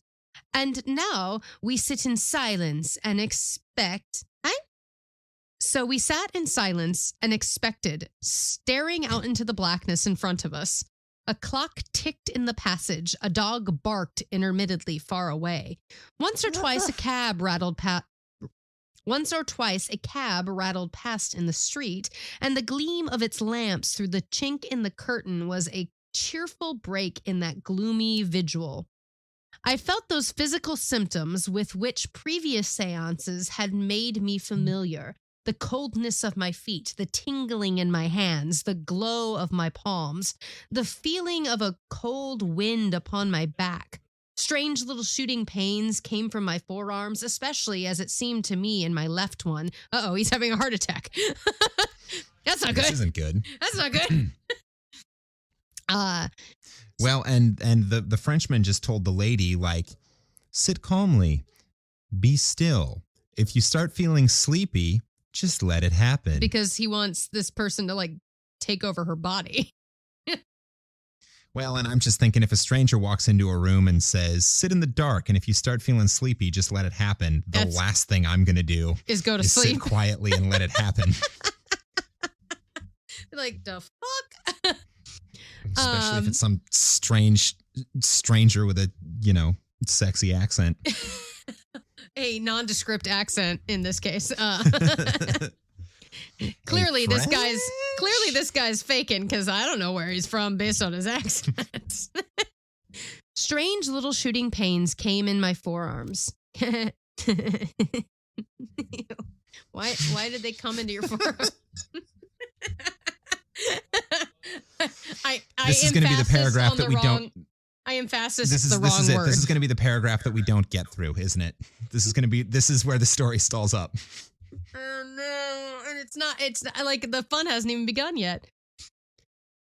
And now we sit in silence and expect... So we sat in silence and expected, staring out into the blackness in front of us. A clock ticked in the passage. A dog barked intermittently far away. Once or twice a cab rattled past in the street, and the gleam of its lamps through the chink in the curtain was a cheerful break in that gloomy vigil. I felt those physical symptoms with which previous seances had made me familiar. The coldness of my feet, the tingling in my hands, the glow of my palms, the feeling of a cold wind upon my back. Strange little shooting pains came from my forearms, especially as it seemed to me in my left one. Uh-oh, he's having a heart attack. That's not good. This isn't good. That's not good. Well, and the Frenchman just told the lady, like, sit calmly, be still. If you start feeling sleepy, just let it happen. Because he wants this person to, like, take over her body. Well, and I'm just thinking, if a stranger walks into a room and says, sit in the dark, and if you start feeling sleepy, just let it happen. The last thing I'm going to do is go to sleep. Sit quietly and let it happen. Like, the fuck? Especially if it's some strange stranger with a, sexy accent. A nondescript accent in this case. Clearly this guy's faking, because I don't know where he's from based on his accent. Strange little shooting pains came in my forearms. Why did they come into your forearms? This is going to be the paragraph that we don't. I emphasis the wrong word. This is going to be the paragraph that we don't get through, isn't it? This is where the story stalls up. Oh no, and it's not like the fun hasn't even begun yet.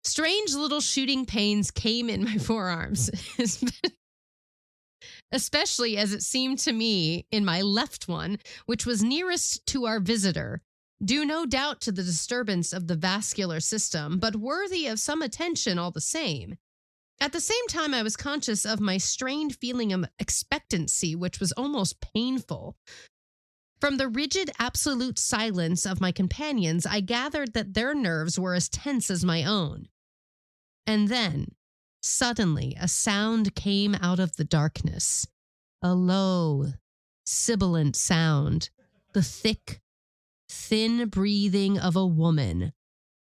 Strange little shooting pains came in my forearms, especially as it seemed to me in my left one, which was nearest to our visitor, due no doubt to the disturbance of the vascular system, but worthy of some attention all the same. At the same time, I was conscious of my strained feeling of expectancy, which was almost painful. From the rigid, absolute silence of my companions, I gathered that their nerves were as tense as my own. And then, suddenly, a sound came out of the darkness. A low, sibilant sound. The thick, thin breathing of a woman.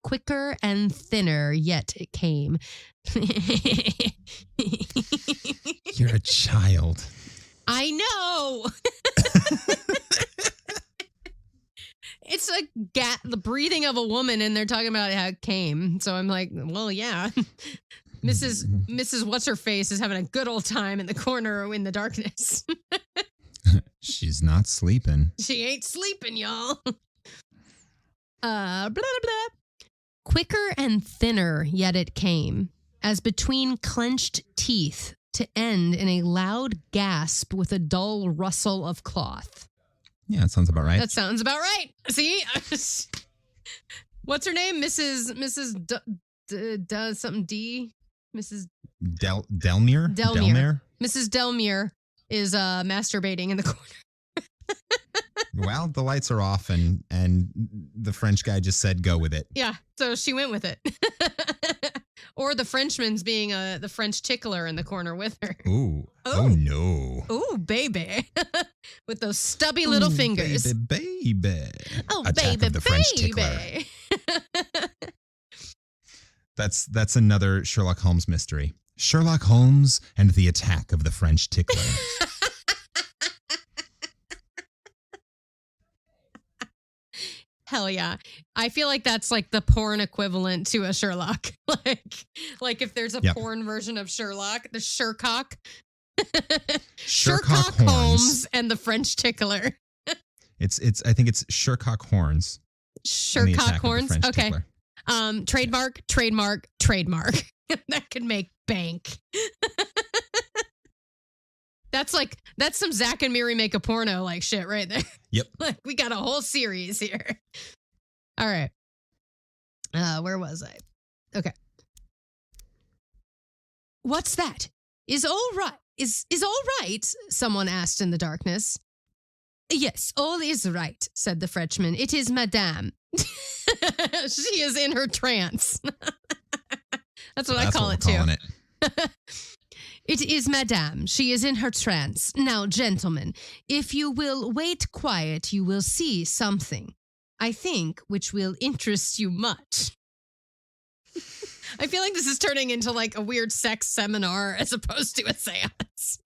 Quicker and thinner, yet it came. You're a child. I know. It's like the breathing of a woman, and they're talking about how it came. So I'm like, well, yeah. Mrs. What's-Her-Face is having a good old time in the corner in the darkness. She's not sleeping. She ain't sleeping, y'all. Blah, blah, blah. Quicker and thinner, yet it came, as between clenched teeth, to end in a loud gasp with a dull rustle of cloth. Yeah, that sounds about right. That sounds about right. See? What's her name? Mrs. Something D? Mrs. Delmere? Mrs. Delmere is masturbating in the corner. Well, the lights are off, and the French guy just said, go with it. Yeah, so she went with it. Or the Frenchman's being the French tickler in the corner with her. Ooh. Oh, no. Ooh, baby. With those stubby little fingers. Baby. Oh, Attack baby, of the French tickler. That's another Sherlock Holmes mystery. Sherlock Holmes and the Attack of the French Tickler. Hell yeah. I feel like that's like the porn equivalent to a Sherlock. like if there's a porn version of Sherlock, the Shercock. Shercock Holmes and the French Tickler. I think it's Shercock Horns. Shercock Horns. Okay. Tickler. Trademark. That could make bank. That's some Zach and Miri make a porno like shit right there. Yep. Like we got a whole series here. All right. Where was I? Okay. What's that? Is all right? Is all right? Someone asked in the darkness. Yes, all is right, said the Frenchman. It is Madame. She is in her trance. That's what I call it too. It is Madame. She is in her trance. Now, gentlemen, if you will wait quiet, you will see something, I think, which will interest you much. I feel like this is turning into like a weird sex seminar as opposed to a seance.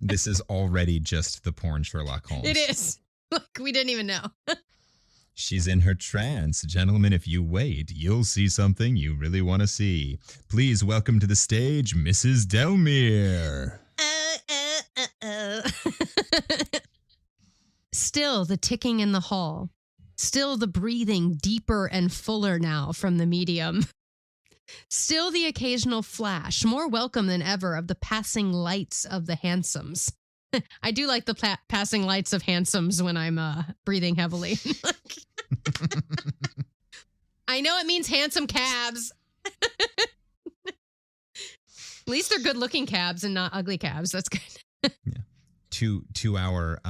This is already just the porn Sherlock Holmes. It is. Look, we didn't even know. She's in her trance. Gentlemen, if you wait, you'll see something you really want to see. Please welcome to the stage, Mrs. Delmere. Still the ticking in the hall. Still the breathing deeper and fuller now from the medium. Still the occasional flash, more welcome than ever, of the passing lights of the hansoms. I do like the passing lights of hansoms when I'm breathing heavily. I know it means handsome cabs. At least they're good-looking cabs and not ugly cabs. That's good. Yeah. Two hour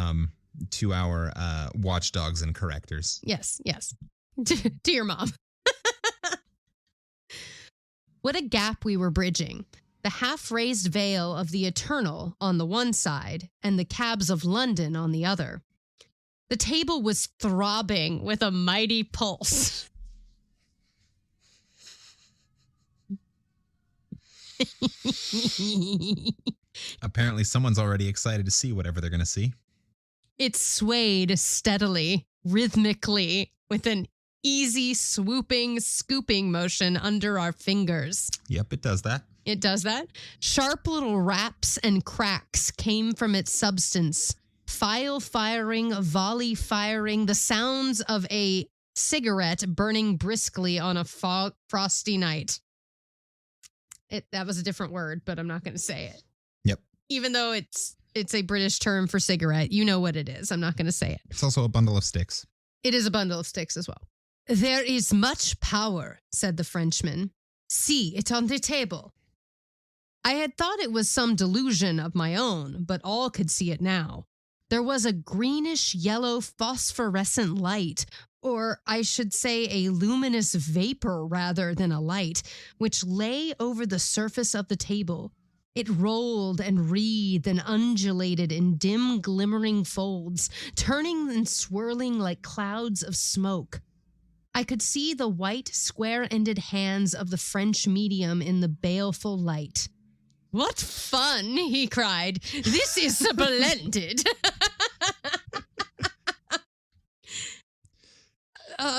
watchdogs and correctors. Yes. To your mom. What a gap we were bridging. The half-raised veil of the eternal on the one side and the cabs of London on the other. The table was throbbing with a mighty pulse. Apparently someone's already excited to see whatever they're going to see. It swayed steadily, rhythmically, with an easy swooping, scooping motion under our fingers. Yep, it does that. It does that. Sharp little raps and cracks came from its substance. File firing, volley firing, the sounds of a cigarette burning briskly on a frosty night. That was a different word, but I'm not going to say it. Yep. Even though it's a British term for cigarette, you know what it is. I'm not going to say it. It's also a bundle of sticks. It is a bundle of sticks as well. There is much power, said the Frenchman. See it on the table. I had thought it was some delusion of my own, but all could see it now. There was a greenish-yellow phosphorescent light, or I should say a luminous vapor rather than a light, which lay over the surface of the table. It rolled and wreathed and undulated in dim glimmering folds, turning and swirling like clouds of smoke. I could see the white, square-ended hands of the French medium in the baleful light. What fun, he cried. This is splendid.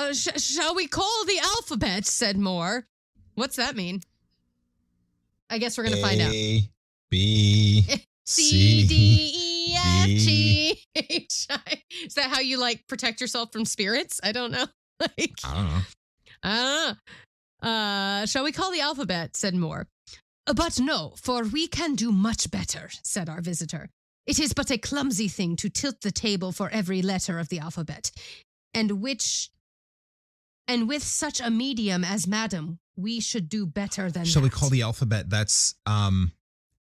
Shall we call the alphabet, said Moore. What's that mean? I guess we're going to find out. A, B, C, D, E, F, G, H, I. Is that how you, like, protect yourself from spirits? I don't know. I don't know. Shall we call the alphabet, said Moore. But no, for we can do much better, said our visitor. It is but a clumsy thing to tilt the table for every letter of the alphabet, and with such a medium as Madam, we should do better than Shall that. we call the alphabet? That's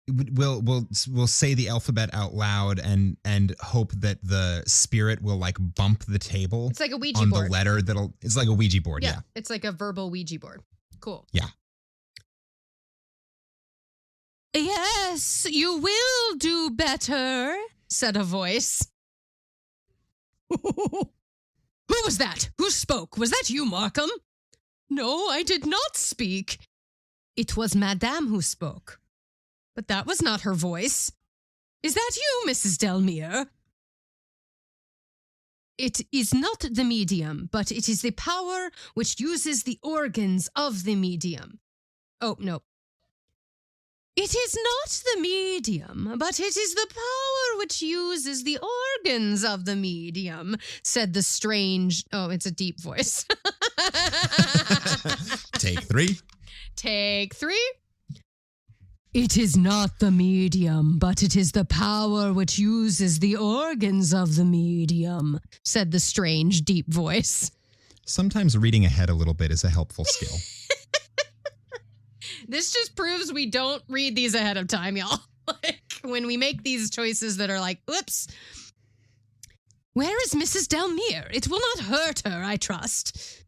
we'll say the alphabet out loud and hope that the spirit will like bump the table. It's like a Ouija on board. the letter it's like a Ouija board. Yeah. It's like a verbal Ouija board. Cool. Yeah. Yes, you will do better, said a voice. Who was that? Who spoke? Was that you, Markham? No, I did not speak. It was Madame who spoke. But that was not her voice. Is that you, Mrs. Delmere? It is not the medium, but it is the power which uses the organs of the medium. Oh, no. It is not the medium, but it is the power which uses the organs of the medium, said the strange... Oh, it's a deep voice. Take 3. Take 3. It is not the medium, but it is the power which uses the organs of the medium, said the strange, deep voice. Sometimes reading ahead a little bit is a helpful skill. This just proves we don't read these ahead of time, y'all. Like, when we make these choices that are like, oops. Where is Mrs. Delmere? It will not hurt her, I trust.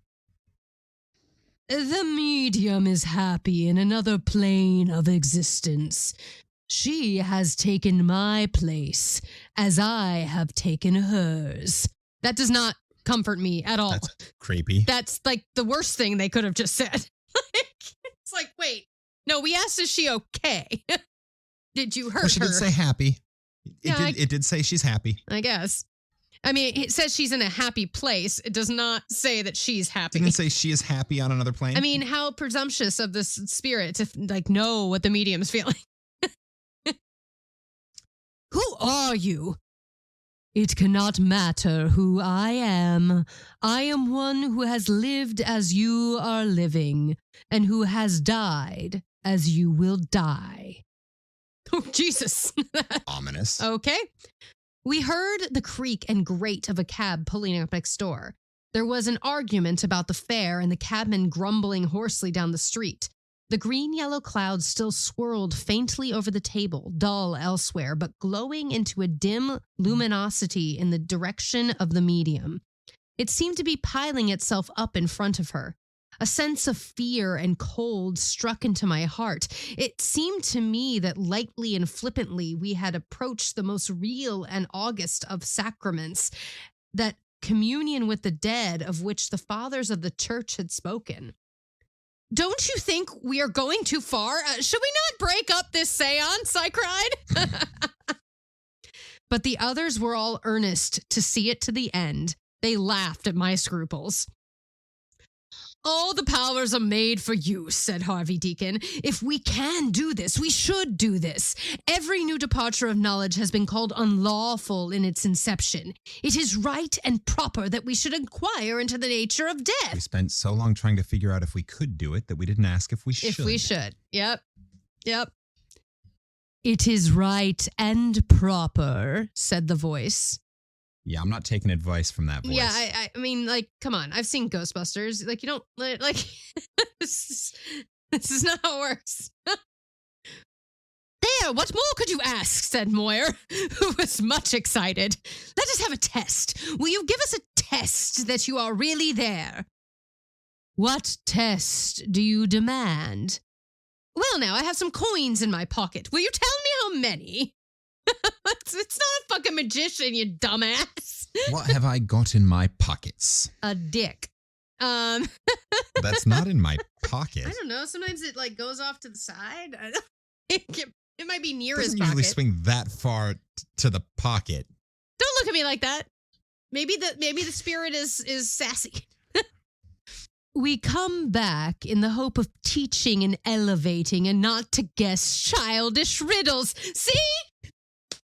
The medium is happy in another plane of existence. She has taken my place, as I have taken hers. That does not comfort me at all. That's creepy. That's like the worst thing they could have just said. It's like, wait, no, we asked, is she okay? Did you hurt her? She did say happy. It did say she's happy. I guess. I mean, it says she's in a happy place. It does not say that she's happy. Didn't it say she is happy on another plane? I mean, how presumptuous of this spirit to like know what the medium's feeling. Who are you? It cannot matter who I am. I am one who has lived as you are living, and who has died as you will die. Oh, Jesus. Ominous. Okay. We heard the creak and grate of a cab pulling up next door. There was an argument about the fare and the cabman grumbling hoarsely down the street. The green-yellow clouds still swirled faintly over the table, dull elsewhere, but glowing into a dim luminosity in the direction of the medium. It seemed to be piling itself up in front of her. A sense of fear and cold struck into my heart. It seemed to me that lightly and flippantly we had approached the most real and august of sacraments, that communion with the dead of which the fathers of the church had spoken. Don't you think we are going too far? Should we not break up this seance? I cried. But the others were all earnest to see it to the end. They laughed at my scruples. All the powers are made for use, said Harvey Deacon. If we can do this, we should do this. Every new departure of knowledge has been called unlawful in its inception. It is right and proper that we should inquire into the nature of death. We spent so long trying to figure out if we could do it that we didn't ask if we should. If we should. Yep. It is right and proper, said the voice. Yeah, I'm not taking advice from that voice. Yeah, I mean, like, come on. I've seen Ghostbusters. Like, you don't, like, this is not how it works. There, what more could you ask, said Moyer, who was much excited. Let us have a test. Will you give us a test that you are really there? What test do you demand? Well, now, I have some coins in my pocket. Will you tell me how many? It's not a fucking magician, you dumbass. What have I got in my pockets? A dick. That's not in my pocket. I don't know. Sometimes it like goes off to the side. It might be near his doesn't pocket. usually swing that far to the pocket. Don't look at me like that. Maybe the spirit is sassy. We come back in the hope of teaching and elevating, and not to guess childish riddles. See?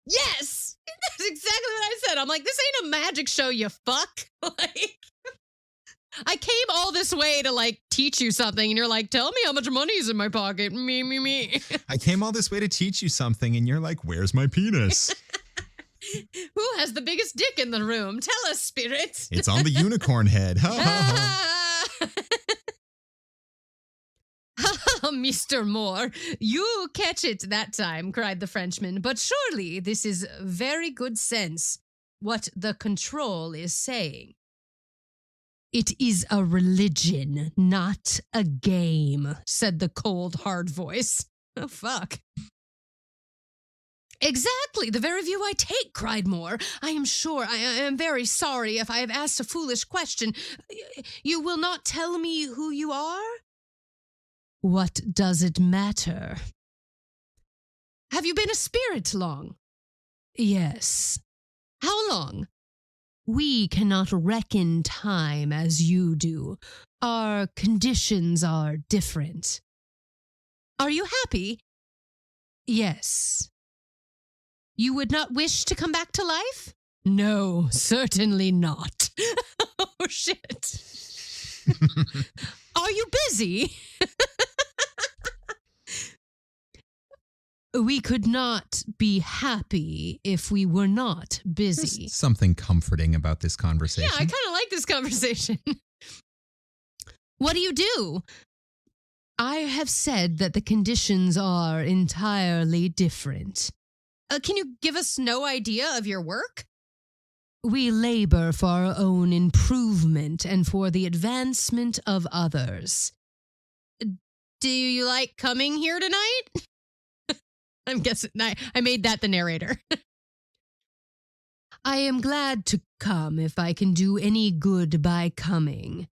Yes! That's exactly what I said. I'm like, this ain't a magic show, you fuck. Like, I came all this way to, like, teach you something, and you're like, tell me how much money is in my pocket. Me. I came all this way to teach you something, and you're like, where's my penis? Who has the biggest dick in the room? Tell us, spirit. It's on the unicorn head. Ha, ha, ha. Mr. Moore, you catch it that time, cried the Frenchman. But surely this is very good sense, what the control is saying. It is a religion, not a game, said the cold, hard voice. Oh, fuck. Exactly, the very view I take, cried Moore. I am sure I am very sorry if I have asked a foolish question. You will not tell me who you are? What does it matter? Have you been a spirit long? Yes. How long? We cannot reckon time as you do. Our conditions are different. Are you happy? Yes. You would not wish to come back to life? No, certainly not. Oh, shit. Are you busy? We could not be happy if we were not busy. There's something comforting about this conversation. Yeah, I kind of like this conversation. What do you do? I have said that the conditions are entirely different. Can you give us no idea of your work? We labor for our own improvement and for the advancement of others. Do you like coming here tonight? I'm guessing I made that the narrator. I am glad to come if I can do any good by coming.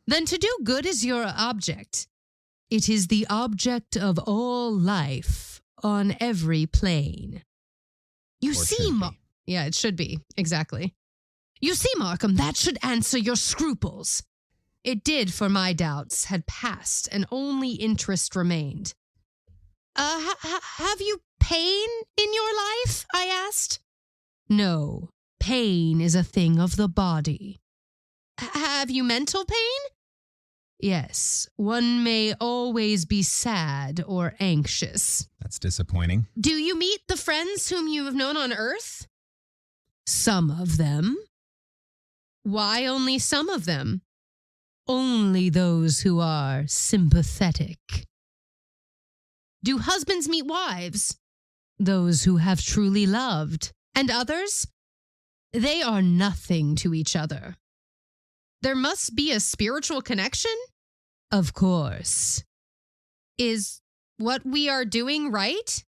Then to do good is your object. It is the object of all life on every plane. You see, yeah, it should be. Exactly. You see, Markham, that should answer your scruples. It did, for my doubts had passed and only interest remained. Have you pain in your life? I asked. No, pain is a thing of the body. Have you mental pain? Yes, one may always be sad or anxious. That's disappointing. Do you meet the friends whom you have known on Earth? Some of them. Why only some of them? Only those who are sympathetic. Do husbands meet wives? Those who have truly loved. And others? They are nothing to each other. There must be a spiritual connection? Of course. Is what we are doing right?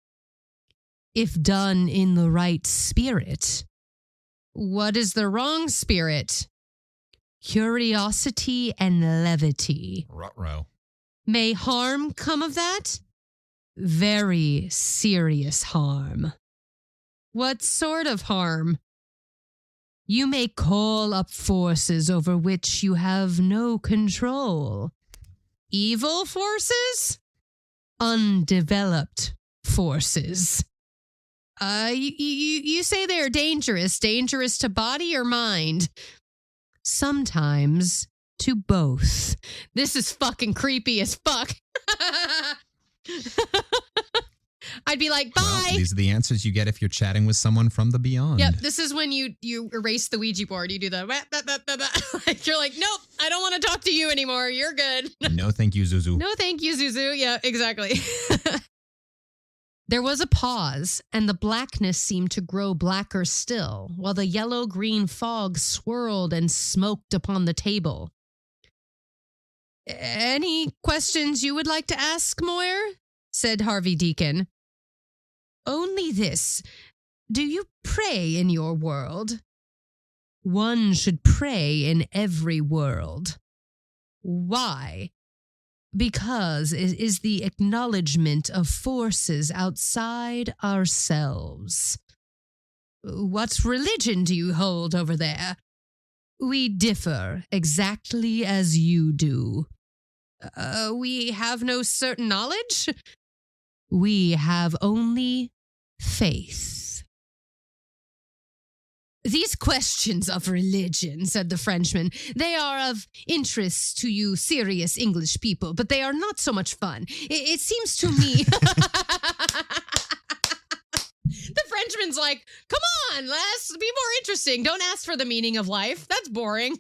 If done in the right spirit. What is the wrong spirit? Curiosity and levity. Ruh-roh. May harm come of that? Very serious harm. What sort of harm? You may call up forces over which you have no control. Evil forces? Undeveloped forces. You say they're dangerous. Dangerous to body or mind? Sometimes to both. This is fucking creepy as fuck. I'd be like, bye. Well, these are the answers you get if you're chatting with someone from the beyond. Yep, this is when you erase the Ouija board. You do the like you're like, nope, I don't want to talk to you anymore. You're good. No, thank you, Zuzu. No, thank you, Zuzu. Yeah, exactly. There was a pause, and the blackness seemed to grow blacker still, while the yellow-green fog swirled and smoked upon the table. Any questions you would like to ask, Moyer? Said Harvey Deacon. Only this. Do you pray in your world? One should pray in every world. Why? Because it is the acknowledgement of forces outside ourselves. What religion do you hold over there? We differ exactly as you do. We have no certain knowledge? We have only faith. These questions of religion, said the Frenchman, they are of interest to you serious English people, but they are not so much fun. It seems to me... The Frenchman's like, come on, let's be more interesting. Don't ask for the meaning of life. That's boring.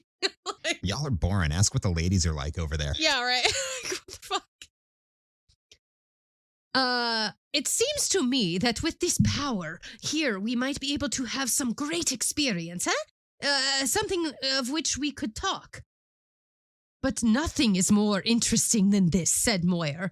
Like, y'all are boring. Ask what the ladies are like over there. Yeah, right. What the fuck? It seems to me that with this power here, we might be able to have some great experience, huh? Something of which we could talk. But nothing is more interesting than this, said Moyer.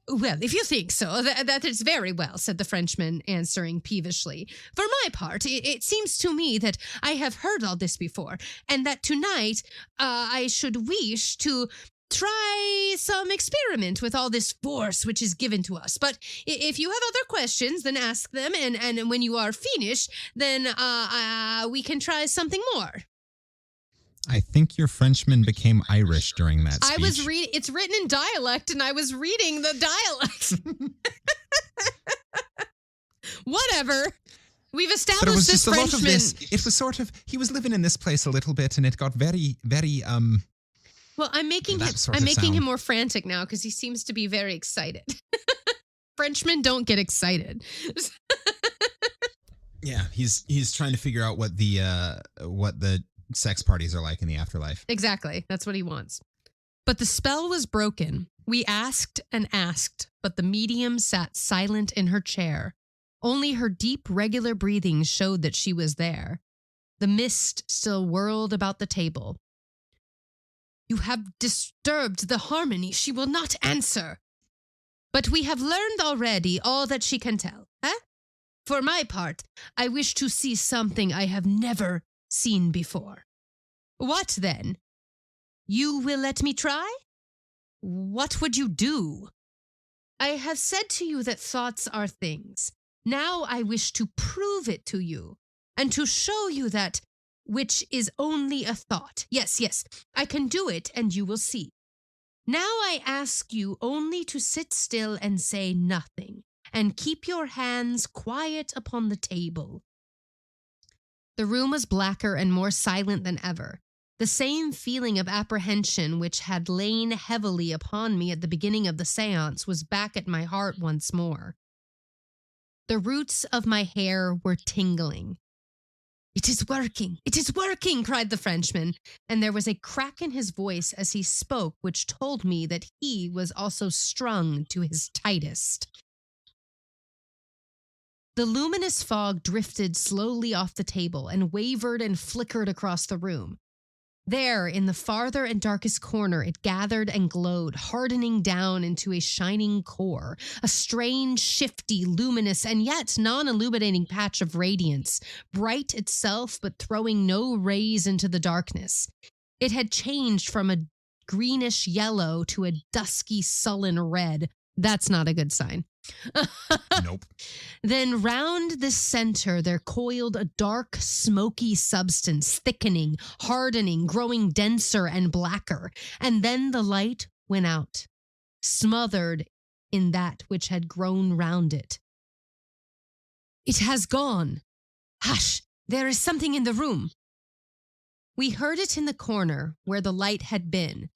Well, if you think so, that is very well, said the Frenchman, answering peevishly. For my part, it seems to me that I have heard all this before, and that tonight I should wish to try some experiment with all this force which is given to us. But if you have other questions, then ask them. And when you are finished, then we can try something more. I think your Frenchman became Irish during that speech. I was reading. It's written in dialect, and I was reading the dialect. Whatever. We've established but it was this just a Frenchman. lot of this. It was sort of, he was living in this place a little bit, and it got very, very, Well, I'm making him more frantic now because he seems to be very excited. Frenchmen don't get excited. Yeah, he's trying to figure out what the sex parties are like in the afterlife. Exactly. That's what he wants. But the spell was broken. We asked and asked, but the medium sat silent in her chair. Only her deep, regular breathing showed that she was there. The mist still whirled about the table. You have disturbed the harmony. She will not answer. But we have learned already all that she can tell. Eh? For my part, I wish to see something I have never seen before. What then? You will let me try? What would you do? I have said to you that thoughts are things. Now I wish to prove it to you and to show you that which is only a thought. Yes, I can do it and you will see. Now I ask you only to sit still and say nothing and keep your hands quiet upon the table. The room was blacker and more silent than ever. The same feeling of apprehension which had lain heavily upon me at the beginning of the seance was back at my heart once more. The roots of my hair were tingling. It is working, cried the Frenchman, and there was a crack in his voice as he spoke which told me that he was also strung to his tightest. The luminous fog drifted slowly off the table and wavered and flickered across the room. There, in the farther and darkest corner, it gathered and glowed, hardening down into a shining core, a strange, shifty, luminous, and yet non-illuminating patch of radiance, bright itself but throwing no rays into the darkness. It had changed from a greenish yellow to a dusky, sullen red. That's not a good sign. Nope. Then round the center there coiled a dark, smoky substance, thickening, hardening, growing denser and blacker. And then the light went out, smothered in that which had grown round it. It has gone. Hush, there is something in the room. We heard it in the corner where the light had been.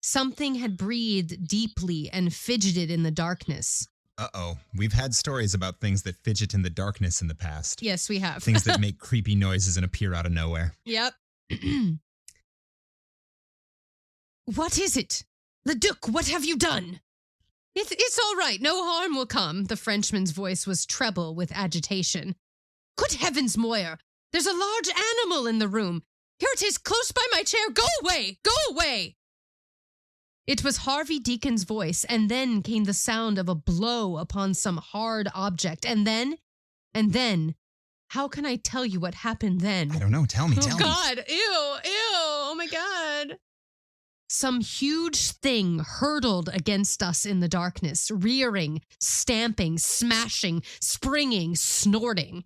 Something had breathed deeply and fidgeted in the darkness. Uh-oh. We've had stories about things that fidget in the darkness in the past. Yes, we have. Things that make creepy noises and appear out of nowhere. Yep. What is it? Leduc, what have you done? It's all right. No harm will come. The Frenchman's voice was treble with agitation. Good heavens, Moyer. There's a large animal in the room. Here it is, close by my chair. Go away! Go away! It was Harvey Deacon's voice, and then came the sound of a blow upon some hard object. And then, how can I tell you what happened then? I don't know. Tell me. Oh, God. Ew. Oh, my God. Some huge thing hurtled against us in the darkness, rearing, stamping, smashing, springing, snorting.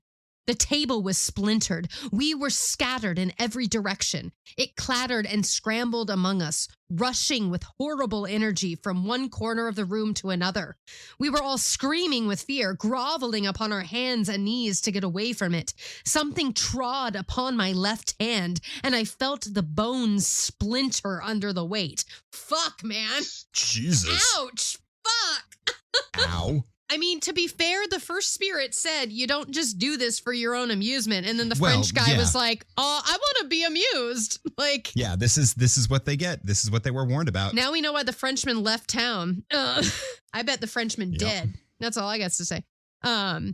The table was splintered. We were scattered in every direction. It clattered and scrambled among us, rushing with horrible energy from one corner of the room to another. We were all screaming with fear, groveling upon our hands and knees to get away from it. Something trod upon my left hand, and I felt the bones splinter under the weight. Fuck, man. Jesus. Ouch. Fuck. Ow. I mean, to be fair, the first spirit said, you don't just do this for your own amusement. And then the French guy was like, I want to be amused. Like, yeah, this is what they get. This is what they were warned about. Now we know why the Frenchman left town. I bet the Frenchman dead. That's all I got to say. A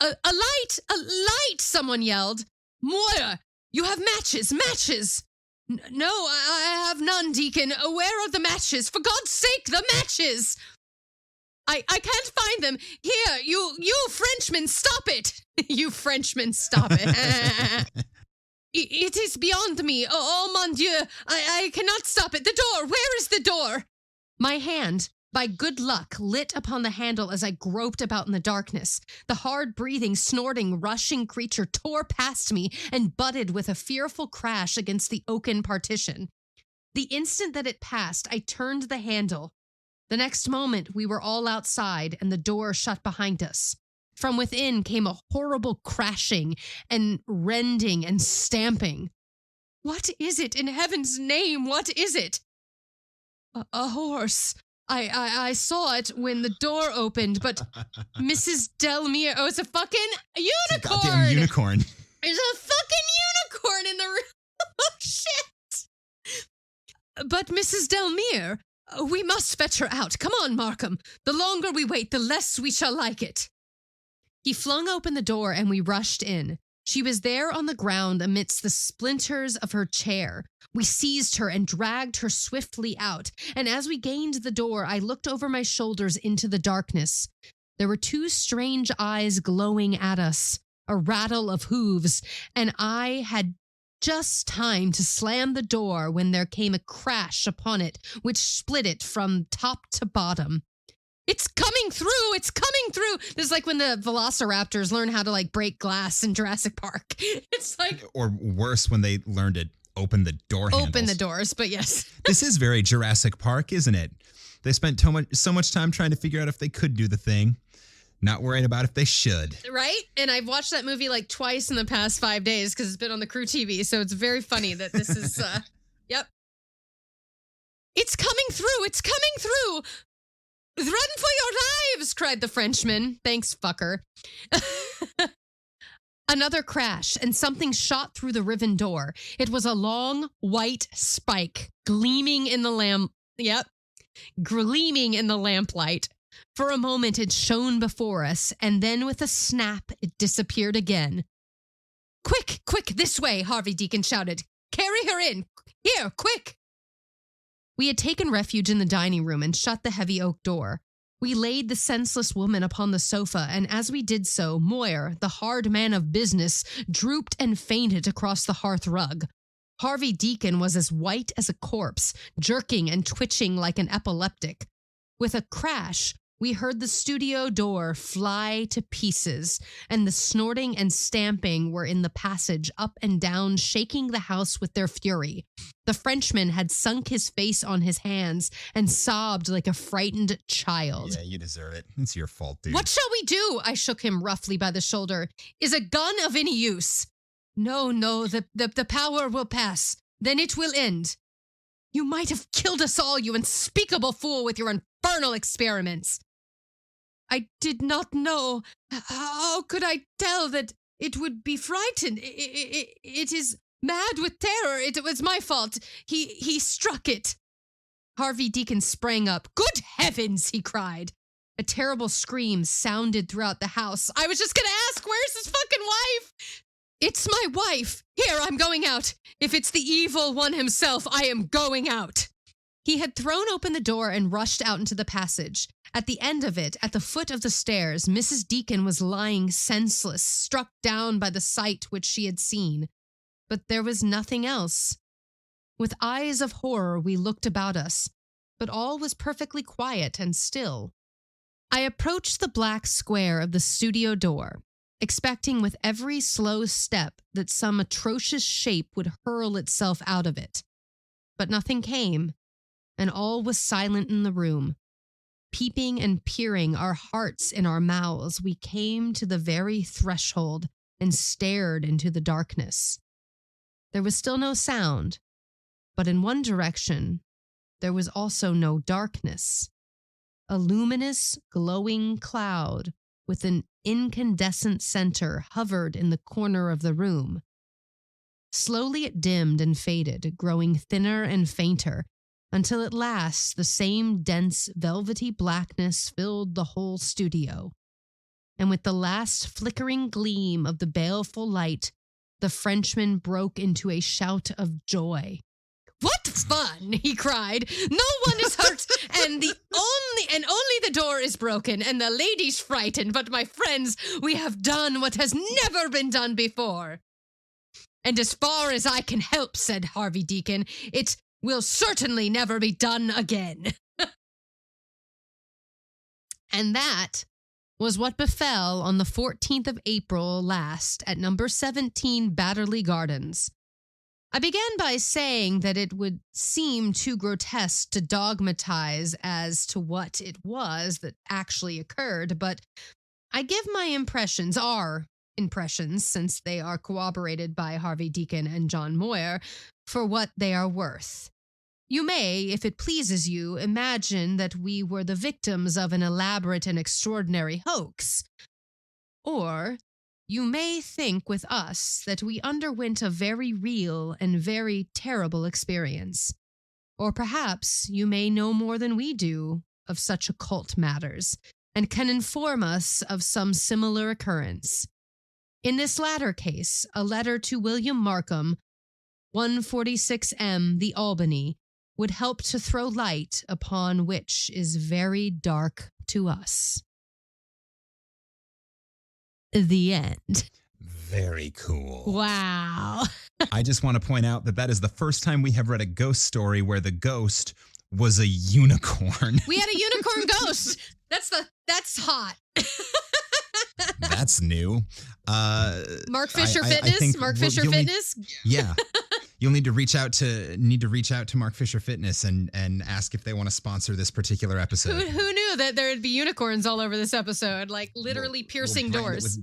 light, someone yelled. Moira, you have matches. No, I have none, Deacon. Where are the matches? For God's sake, the matches! I can't find them. Here, you Frenchmen, stop it. You Frenchmen, stop it. It is beyond me. Oh, mon Dieu. I cannot stop it. The door. Where is the door? My hand, by good luck, lit upon the handle as I groped about in the darkness. The hard-breathing, snorting, rushing creature tore past me and butted with a fearful crash against the oaken partition. The instant that it passed, I turned the handle. The next moment, we were all outside and the door shut behind us. From within came a horrible crashing and rending and stamping. What is it, in heaven's name? What is it? A horse. I saw it when the door opened, but Mrs. Delmere... Oh, it's a fucking unicorn! It's a goddamn unicorn. There's a fucking unicorn in the room! Oh, shit! But Mrs. Delmere, we must fetch her out. Come on, Markham. The longer we wait, the less we shall like it. He flung open the door and we rushed in. She was there on the ground amidst the splinters of her chair. We seized her and dragged her swiftly out, and as we gained the door, I looked over my shoulders into the darkness. There were two strange eyes glowing at us, a rattle of hooves, and I had just time to slam the door when there came a crash upon it, which split it from top to bottom. It's coming through! It's coming through! This is like when the velociraptors learn how to, break glass in Jurassic Park. It's like... Or worse, when they learned to open the door handles. Open the doors, but yes. This is very Jurassic Park, isn't it? They spent so much time trying to figure out if they could do the thing, not worrying about if they should. Right? And I've watched that movie twice in the past 5 days because it's been on the Crew TV, so it's very funny that this is... Yep. It's coming through! It's coming through! Run for your lives, cried the Frenchman. Thanks, fucker. Another crash, and something shot through the riven door. It was a long, white spike, gleaming in the lamplight. For a moment, it shone before us, and then with a snap, it disappeared again. Quick, quick, this way, Harvey Deacon shouted. Carry her in. Here, quick. We had taken refuge in the dining room and shut the heavy oak door. We laid the senseless woman upon the sofa, and as we did so, Moyer, the hard man of business, drooped and fainted across the hearth rug. Harvey Deacon was as white as a corpse, jerking and twitching like an epileptic. With a crash, we heard the studio door fly to pieces, and the snorting and stamping were in the passage, up and down, shaking the house with their fury. The Frenchman had sunk his face on his hands and sobbed like a frightened child. Yeah, you deserve it. It's your fault, dude. What shall we do? I shook him roughly by the shoulder. Is a gun of any use? No, the power will pass. Then it will end. You might have killed us all, you unspeakable fool, with your infernal experiments. I did not know. How could I tell that it would be frightened? It is mad with terror. It was my fault. He struck it. Harvey Deacon sprang up. Good heavens, he cried. A terrible scream sounded throughout the house. I was just going to ask, where's his fucking wife? It's my wife. Here, I'm going out. If it's the evil one himself, I am going out. He had thrown open the door and rushed out into the passage. At the end of it, at the foot of the stairs, Mrs. Deacon was lying senseless, struck down by the sight which she had seen. But there was nothing else. With eyes of horror, we looked about us, but all was perfectly quiet and still. I approached the black square of the studio door, expecting with every slow step that some atrocious shape would hurl itself out of it. But nothing came, and all was silent in the room. Peeping and peering, our hearts in our mouths, we came to the very threshold and stared into the darkness. There was still no sound, but in one direction, there was also no darkness. A luminous, glowing cloud with an incandescent center hovered in the corner of the room. Slowly it dimmed and faded, growing thinner and fainter, until at last the same dense, velvety blackness filled the whole studio. And with the last flickering gleam of the baleful light, the Frenchman broke into a shout of joy. What fun, he cried. No one is hurt, and only the door is broken, and the lady's frightened. But my friends, we have done what has never been done before. And as far as I can help, said Harvey Deacon, it will certainly never be done again. And that was what befell on the 14th of April last at number 17 Batterley Gardens. I began by saying that it would seem too grotesque to dogmatize as to what it was that actually occurred, but I give my impressions, our impressions, since they are corroborated by Harvey Deacon and John Moyer, for what they are worth. You may, if it pleases you, imagine that we were the victims of an elaborate and extraordinary hoax. Or you may think with us that we underwent a very real and very terrible experience. Or perhaps you may know more than we do of such occult matters and can inform us of some similar occurrence. In this latter case, a letter to William Markham, 146M, The Albany, would help to throw light upon which is very dark to us. The end. Very cool. Wow. I just want to point out that that is the first time we have read a ghost story where the ghost was a unicorn. We had a unicorn ghost. That's hot. That's new. Mark Fisher Fitness. Mark Fisher Fitness. Yeah. You'll need to reach out to Mark Fisher Fitness and ask if they want to sponsor this particular episode. Who knew that there would be unicorns all over this episode, like literally piercing doors.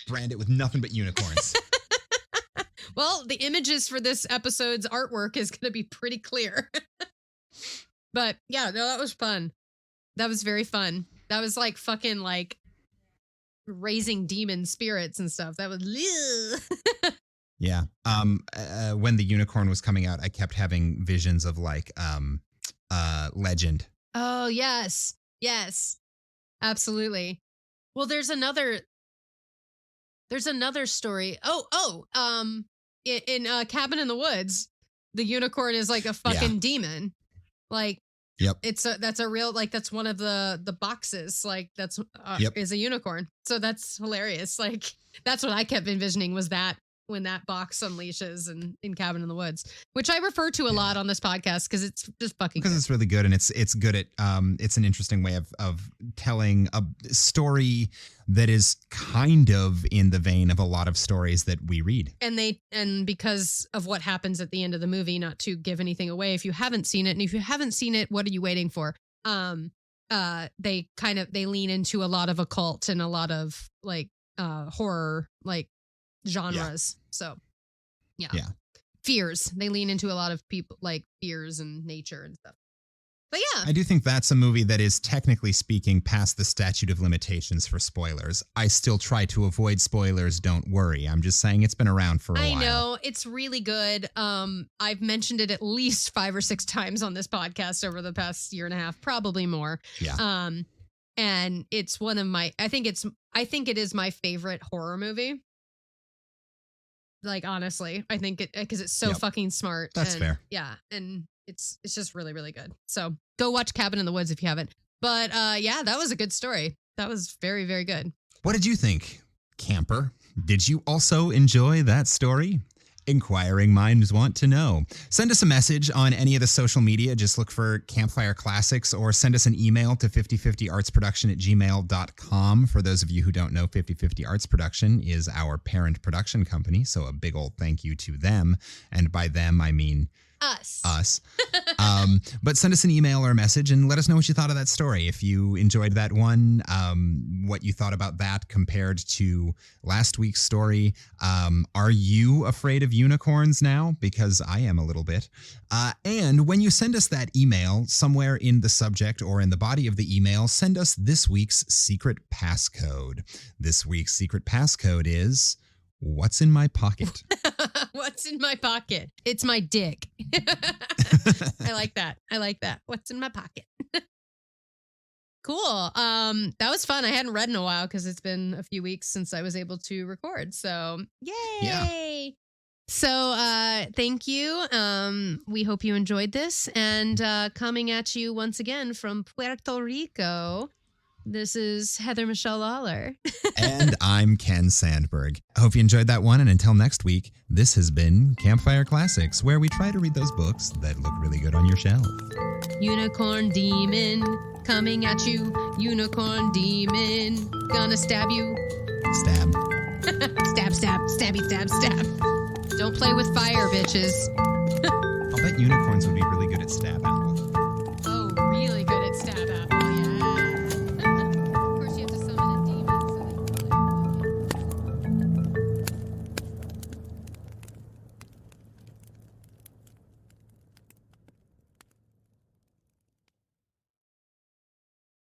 Brand it with nothing but unicorns. Well, the images for this episode's artwork is going to be pretty clear. But yeah, no, that was fun. That was very fun. That was like fucking like raising demon spirits and stuff. That was Yeah. When the unicorn was coming out, I kept having visions of like Legend. Oh, yes. Yes. Absolutely. Well, there's another story. In Cabin in the Woods, the unicorn is like a fucking demon. Like, yep. That's a real, like, that's one of the boxes. Like, that's is a unicorn. So that's hilarious. Like, that's what I kept envisioning was that when that box unleashes in Cabin in the Woods, which I refer to a lot on this podcast because it's just fucking because it's really good, and it's good at it's an interesting way of telling a story that is kind of in the vein of a lot of stories that we read. And because of what happens at the end of the movie, not to give anything away if you haven't seen it, and if you haven't seen it, what are you waiting for? They lean into a lot of occult and a lot of like horror like genres. So yeah. Fears. They lean into a lot of people like fears and nature and stuff. But yeah. I do think that's a movie that is technically speaking past the statute of limitations for spoilers. I still try to avoid spoilers, don't worry. I'm just saying it's been around for a while. I know, it's really good. I've mentioned it at least 5 or 6 times on this podcast over the past year and a half, probably more. Yeah. And it's one of my I think it is my favorite horror movie. Like, honestly, I think it because it's so fucking smart. That's fair. Yeah, and it's just really, really good. So go watch Cabin in the Woods if you haven't. But yeah, that was a good story. That was very, very good. What did you think, camper? Did you also enjoy that story? Inquiring minds want to know. Send us a message on any of the social media. Just look for Campfire Classics or send us an email to 5050artsproduction@gmail.com. For those of you who don't know, 5050 Arts Production is our parent production company. So a big old thank you to them. And by them, I mean us. But send us an email or a message and let us know what you thought of that story. If you enjoyed that one, what you thought about that compared to last week's story. Are you afraid of unicorns now? Because I am a little bit. And when you send us that email, somewhere in the subject or in the body of the email, send us this week's secret passcode. This week's secret passcode is... What's in my pocket? What's in my pocket? It's my dick. I like that. What's in my pocket? Cool. That was fun. I hadn't read in a while because it's been a few weeks since I was able to record. So yay. Yeah. So thank you. We hope you enjoyed this. And coming at you once again from Puerto Rico, This is Heather Michelle Lawler. And I'm Ken Sandberg. I hope you enjoyed that one. And until next week, this has been Campfire Classics, where we try to read those books that look really good on your shelf. Unicorn demon coming at you. Unicorn demon gonna stab you. Stab. Stab, stab, stabby, stab, stab. Don't play with fire, bitches. I'll bet unicorns would be really good at stab apple. Oh, really good.